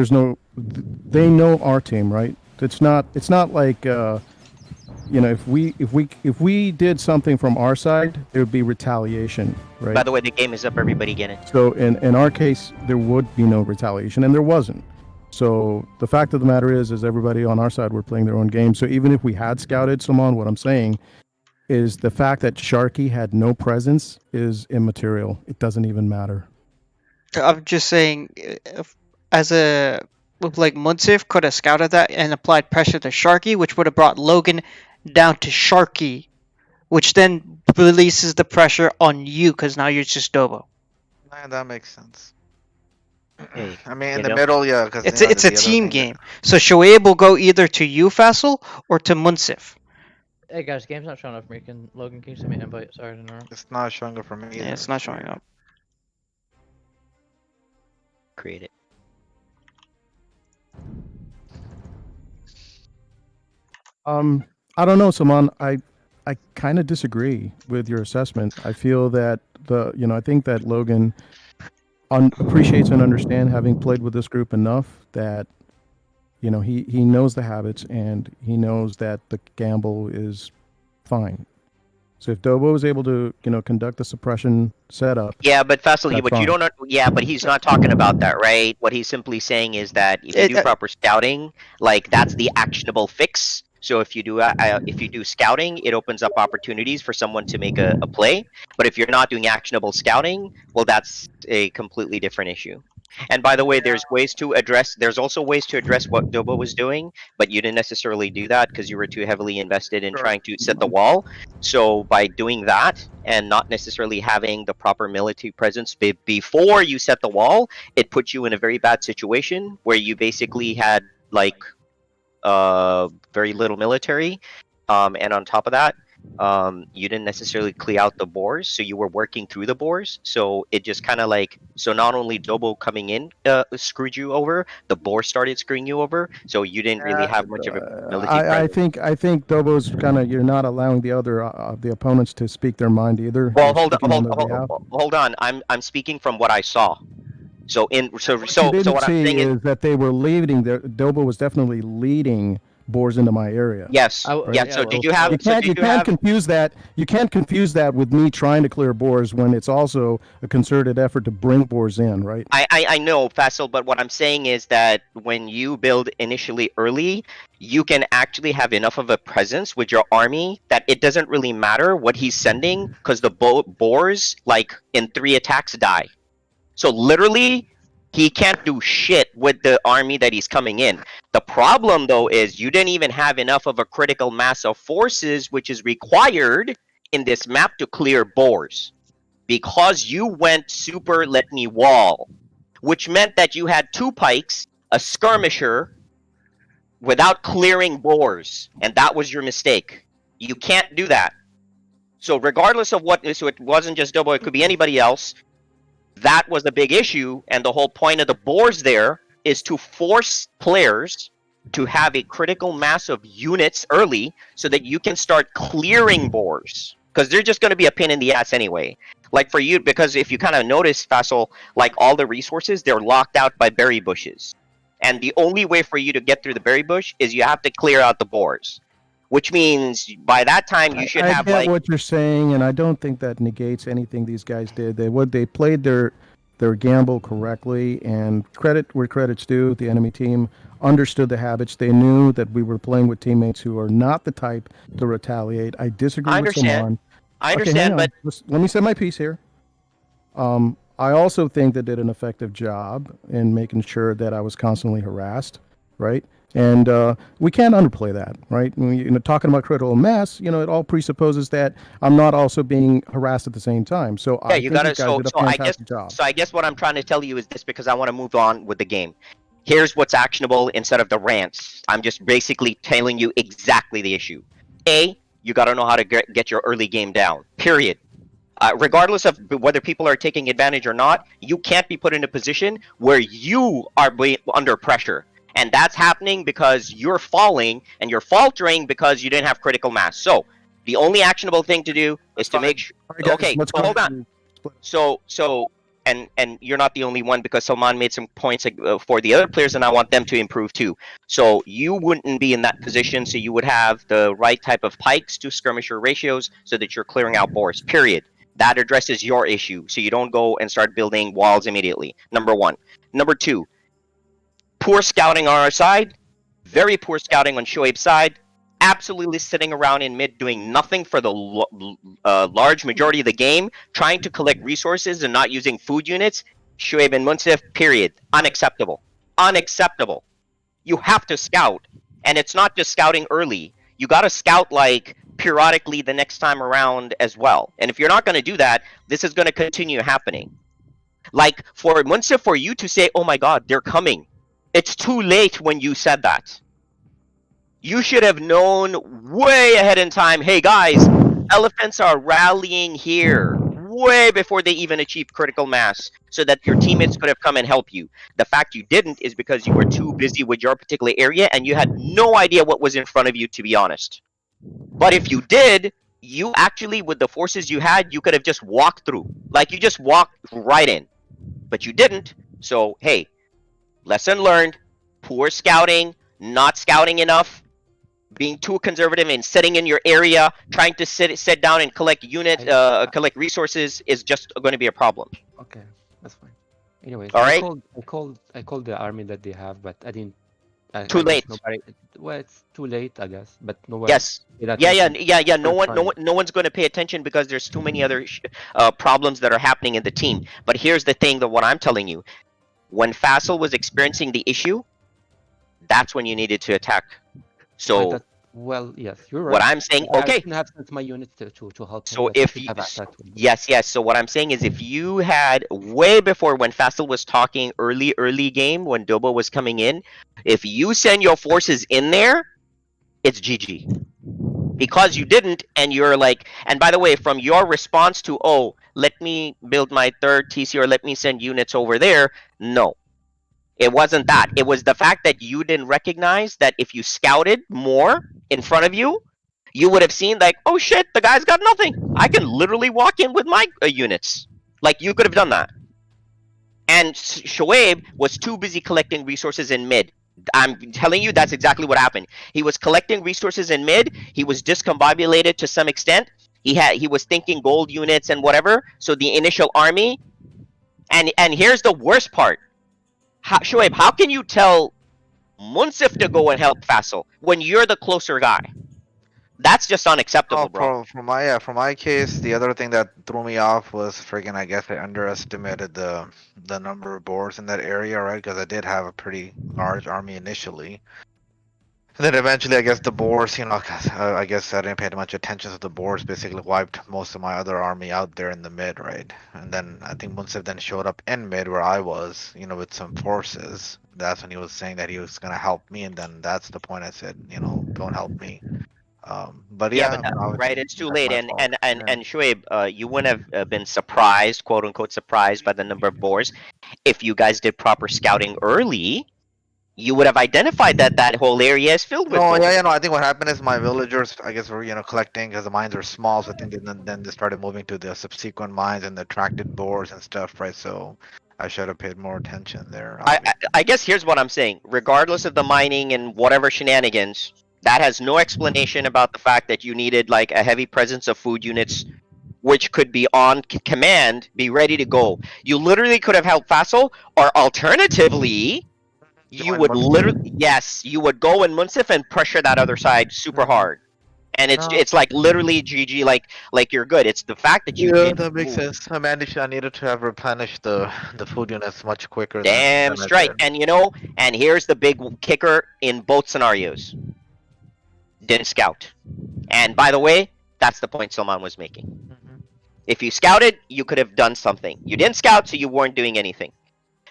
Speaker 5: they know our team, right? It's not like if we did something from our side, there would be retaliation, right?
Speaker 1: By the way, the game is up. Everybody get it.
Speaker 5: So in our case, there would be no retaliation, and there wasn't. So the fact of the matter is everybody on our side were playing their own game. So even if we had scouted someone, what I'm saying is the fact that Sharky had no presence is immaterial. It doesn't even matter.
Speaker 4: I'm just saying, like Munsif could have scouted that and applied pressure to Sharky, which would have brought Logan down to Sharky, which then releases the pressure on you because now you're just Dobo.
Speaker 2: Nah, that makes sense.
Speaker 1: Hey,
Speaker 2: I mean, in
Speaker 1: you
Speaker 2: the
Speaker 1: know?
Speaker 2: middle, yeah, because
Speaker 4: It's a team game. So Shoaib will go either to you, Faisal, or to Munsif.
Speaker 3: Hey guys, game's not showing up for me. Logan, can you send me an invite? Sorry to interrupt.
Speaker 2: It's not stronger for me.
Speaker 4: Yeah,
Speaker 2: either.
Speaker 4: it's not showing up.
Speaker 1: Create it.
Speaker 5: I don't know, Saman. I kind of disagree with your assessment. I feel that I think that Logan appreciates and understands, having played with this group enough, that he knows the habits and he knows that the gamble is fine. So if Dobo is able to conduct the suppression setup,
Speaker 1: Yeah, but Faisal,
Speaker 5: that's
Speaker 1: but you
Speaker 5: fine.
Speaker 1: don't. Yeah, but he's not talking about that, right? What he's simply saying is that if you do proper scouting, like that's the actionable fix. So if you do scouting, it opens up opportunities for someone to make a play. But if you're not doing actionable scouting, well, that's a completely different issue. And by the way, there's also ways to address what Dobo was doing, but you didn't necessarily do that because you were too heavily invested in
Speaker 2: Sure.
Speaker 1: trying to set the wall. So by doing that and not necessarily having the proper military presence before you set the wall, it put you in a very bad situation where you basically had like very little military, and on top of that, you didn't necessarily clear out the boars, so you were working through the boars. So it just kind of like, so not only Dobo coming in screwed you over, the boar started screwing you over. So you didn't really have much of a military
Speaker 5: I
Speaker 1: presence.
Speaker 5: think Dobo's kind of, you're not allowing the other the opponents to speak their mind either.
Speaker 1: Well,
Speaker 5: You're speaking on their behalf.
Speaker 1: hold on. I'm speaking from what I saw. So
Speaker 5: What you didn't
Speaker 1: what I'm
Speaker 5: see
Speaker 1: saying
Speaker 5: is that they were leading. Dobo was definitely leading boars into my area.
Speaker 1: yes,
Speaker 3: I-
Speaker 1: yeah.
Speaker 3: yeah,
Speaker 1: So
Speaker 3: well,
Speaker 1: did you have?
Speaker 5: You
Speaker 1: So
Speaker 5: can't
Speaker 1: did
Speaker 5: you
Speaker 1: you
Speaker 5: can't
Speaker 1: have?
Speaker 5: confuse that. You can't confuse that with me trying to clear boars when it's also a concerted effort to bring boars in, right?
Speaker 1: I know, Faisal, but what I'm saying is that when you build initially early, you can actually have enough of a presence with your army that it doesn't really matter what he's sending because the boars, like in 3 attacks, die. So literally, he can't do shit with the army that he's coming in. The problem, though, is you didn't even have enough of a critical mass of forces, which is required in this map to clear boars. Because you went super let me wall, which meant that you had 2 pikes, a skirmisher, without clearing boars, and that was your mistake. You can't do that. So regardless of what, so it wasn't just Dobo, it could be anybody else. That was the big issue, and the whole point of the boars there is to force players to have a critical mass of units early so that you can start clearing boars, because they're just going to be a pain in the ass anyway. Like for you, because if you kind of notice, Faisal, like all the resources, they're locked out by berry bushes. And the only way for you to get through the berry bush is you have to clear out the boars. Which means by that time you should
Speaker 5: I
Speaker 1: have
Speaker 5: get
Speaker 1: like
Speaker 5: what you're saying, and I don't think that negates anything these guys did. They played their gamble correctly, and credit where credit's due. The enemy team understood the habits. They knew that we were playing with teammates who are not the type to retaliate. I disagree
Speaker 1: I
Speaker 5: with
Speaker 1: understand.
Speaker 5: Saman.
Speaker 1: I
Speaker 5: Okay, hang
Speaker 1: understand,
Speaker 5: on.
Speaker 1: but
Speaker 5: Let me say my piece here. I also think they did an effective job in making sure that I was constantly harassed, right? And we can't underplay that, right? When you know, talking about critical mass, you know, it all presupposes that I'm not also being harassed at the same time. So
Speaker 1: yeah,
Speaker 5: I
Speaker 1: you
Speaker 5: think
Speaker 1: gotta.
Speaker 5: these guys did a fantastic job.
Speaker 1: So I guess what I'm trying to tell you is this, because I want to move on with the game. Here's what's actionable instead of the rants. I'm just basically telling you exactly the issue. A, you gotta know how to get your early game down. Period. Regardless of whether people are taking advantage or not, you can't be put in a position where you are under pressure. And that's happening because you're falling, and you're faltering because you didn't have critical mass. So the only actionable thing to do is to make sure.
Speaker 5: All right, guys,
Speaker 1: Okay,
Speaker 5: let's
Speaker 1: so
Speaker 5: go
Speaker 1: hold
Speaker 5: ahead
Speaker 1: on.
Speaker 5: and split.
Speaker 1: So and you're not the only one, because Salman made some points for the other players, and I want them to improve too. So you wouldn't be in that position, so you would have the right type of pikes to skirmisher ratios so that you're clearing out boars. Period. That addresses your issue, so you don't go and start building walls immediately. Number 1. Number 2, poor scouting on our side, very poor scouting on Shoaib's side, absolutely sitting around in mid doing nothing for the large majority of the game, trying to collect resources and not using food units. Shoaib and Munsif, period. Unacceptable. Unacceptable. You have to scout, and it's not just scouting early. You got to scout like periodically the next time around as well. And if you're not going to do that, this is going to continue happening. Like for Munsif, for you to say, "Oh my God, they're coming," it's too late when you said that. You should have known way ahead in time, hey guys, elephants are rallying here, way before they even achieved critical mass, so that your teammates could have come and help you. The fact you didn't is because you were too busy with your particular area and you had no idea what was in front of you, to be honest. But if you did, you actually, with the forces you had, you could have just walked through. Like, you just walked right in. But you didn't, so hey, lesson learned. Poor scouting, not scouting enough, being too conservative and sitting in your area, trying to sit down and collect collect resources is just going to be a problem.
Speaker 10: Okay, that's fine. Anyways,
Speaker 1: All right.
Speaker 10: I called the army that they have, but I didn't.
Speaker 1: Too
Speaker 10: I guess
Speaker 1: late.
Speaker 10: Nobody. Well, it's too late, I guess. But nobody.
Speaker 1: Yes. Yeah. No one's going to pay attention because there's too many other problems that are happening in the team. But here's the thing: that what I'm telling you, When Fassel was experiencing the issue, that's when you needed to attack. So
Speaker 10: well, yes, you're right.
Speaker 1: what I'm saying,
Speaker 10: I
Speaker 1: okay.
Speaker 10: didn't have sent my units to help him.
Speaker 1: So
Speaker 10: But I
Speaker 1: if
Speaker 10: should
Speaker 1: you,
Speaker 10: have attacked him.
Speaker 1: yes. So what I'm saying is, if you had way before when Fassel was talking early game when Dobo was coming in, if you send your forces in there, it's GG. Because you didn't, and you're like, and by the way, from your response to, oh, let me build my third TC or let me send units over there, no. It wasn't that. It was the fact that you didn't recognize that if you scouted more in front of you, you would have seen like, oh shit, the guy's got nothing. I can literally walk in with my units. Like, you could have done that. And Shoaib was too busy collecting resources in mid. I'm telling you, that's exactly what happened. He was collecting resources in mid. He was discombobulated to some extent. He was thinking gold units and whatever. So the initial army, and here's the worst part. Shoaib, how can you tell Munsif to go and help Fassel when you're the closer guy? That's just unacceptable, bro.
Speaker 2: For my case, the other thing that threw me off was friggin' I guess I underestimated the number of boars in that area, right? Because I did have a pretty large army initially. And then eventually, I guess the boars, you know, I guess I didn't pay much attention to the boars. Basically, wiped most of my other army out there in the mid, right? And then I think Munsif then showed up in mid where I was, you know, with some forces. That's when he was saying that he was gonna help me, and then that's the point I said, you know, don't help me. But yeah,
Speaker 1: but right, it's too late. And Shoaib, you wouldn't have been surprised, quote unquote, surprised by the number of boars if you guys did proper scouting early. You would have identified that whole area is filled with.
Speaker 2: No, no. I think what happened is my villagers, I guess, were collecting because the mines are small. So I think then they started moving to the subsequent mines and attracted boars and stuff, right? So I should have paid more attention there.
Speaker 1: I guess here's what I'm saying. Regardless of the mining and whatever shenanigans, that has no explanation about the fact that you needed like a heavy presence of food units, which could be on command, be ready to go. You literally could have helped Fassel, or alternatively, you would you would go in Munsif and pressure that other side super hard. And it's like literally GG, like you're good. It's the fact that you didn't
Speaker 2: that makes
Speaker 1: move.
Speaker 2: sense. I needed to have replenished the food units much quicker.
Speaker 1: Damn straight. And and here's the big kicker in both scenarios. Didn't scout. And by the way, that's the point Salman was making. If you scouted, you could have done something. You didn't scout, so you weren't doing anything.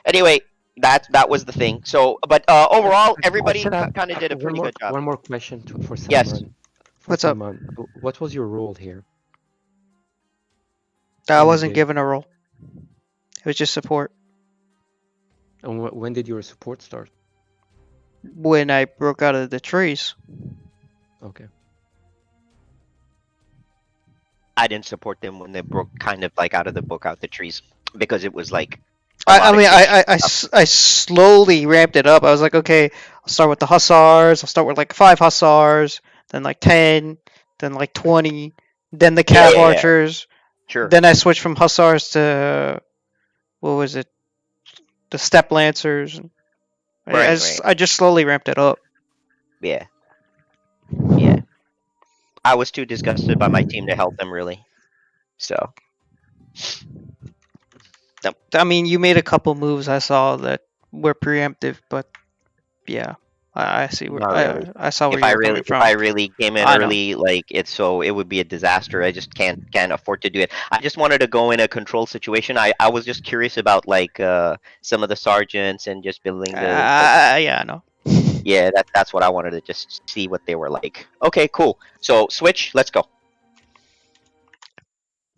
Speaker 1: Anyway, that was the thing. So, but overall, everybody kind of did a pretty good job.
Speaker 10: One more question for Salman.
Speaker 1: Yes.
Speaker 4: What's up?
Speaker 10: What was your role here?
Speaker 4: I wasn't given a role. It was just support.
Speaker 10: And when did your support start?
Speaker 4: When I broke out of the trees.
Speaker 10: Okay.
Speaker 1: I didn't support them when they broke kind of like out of the book, out the trees, because it was like.
Speaker 4: I slowly ramped it up. I was like, okay, I'll start with the hussars. I'll start with like 5 hussars, then like 10, then like 20, then the cav archers.
Speaker 1: Sure.
Speaker 4: Then I switched from hussars to what was it? The steppe lancers. I just slowly ramped it up.
Speaker 1: Yeah. I was too disgusted by my team to help them really. So.
Speaker 4: I mean, you made a couple moves I saw that were preemptive, but yeah, I see where I saw where you're coming from.
Speaker 1: If I really came in early, like it would be a disaster. I just can't afford to do it. I just wanted to go in a control situation. I was just curious about like some of the sergeants and just building the.
Speaker 4: Yeah, I know.
Speaker 1: Yeah, that's what I wanted to just see what they were like. Okay, cool. So switch. Let's go.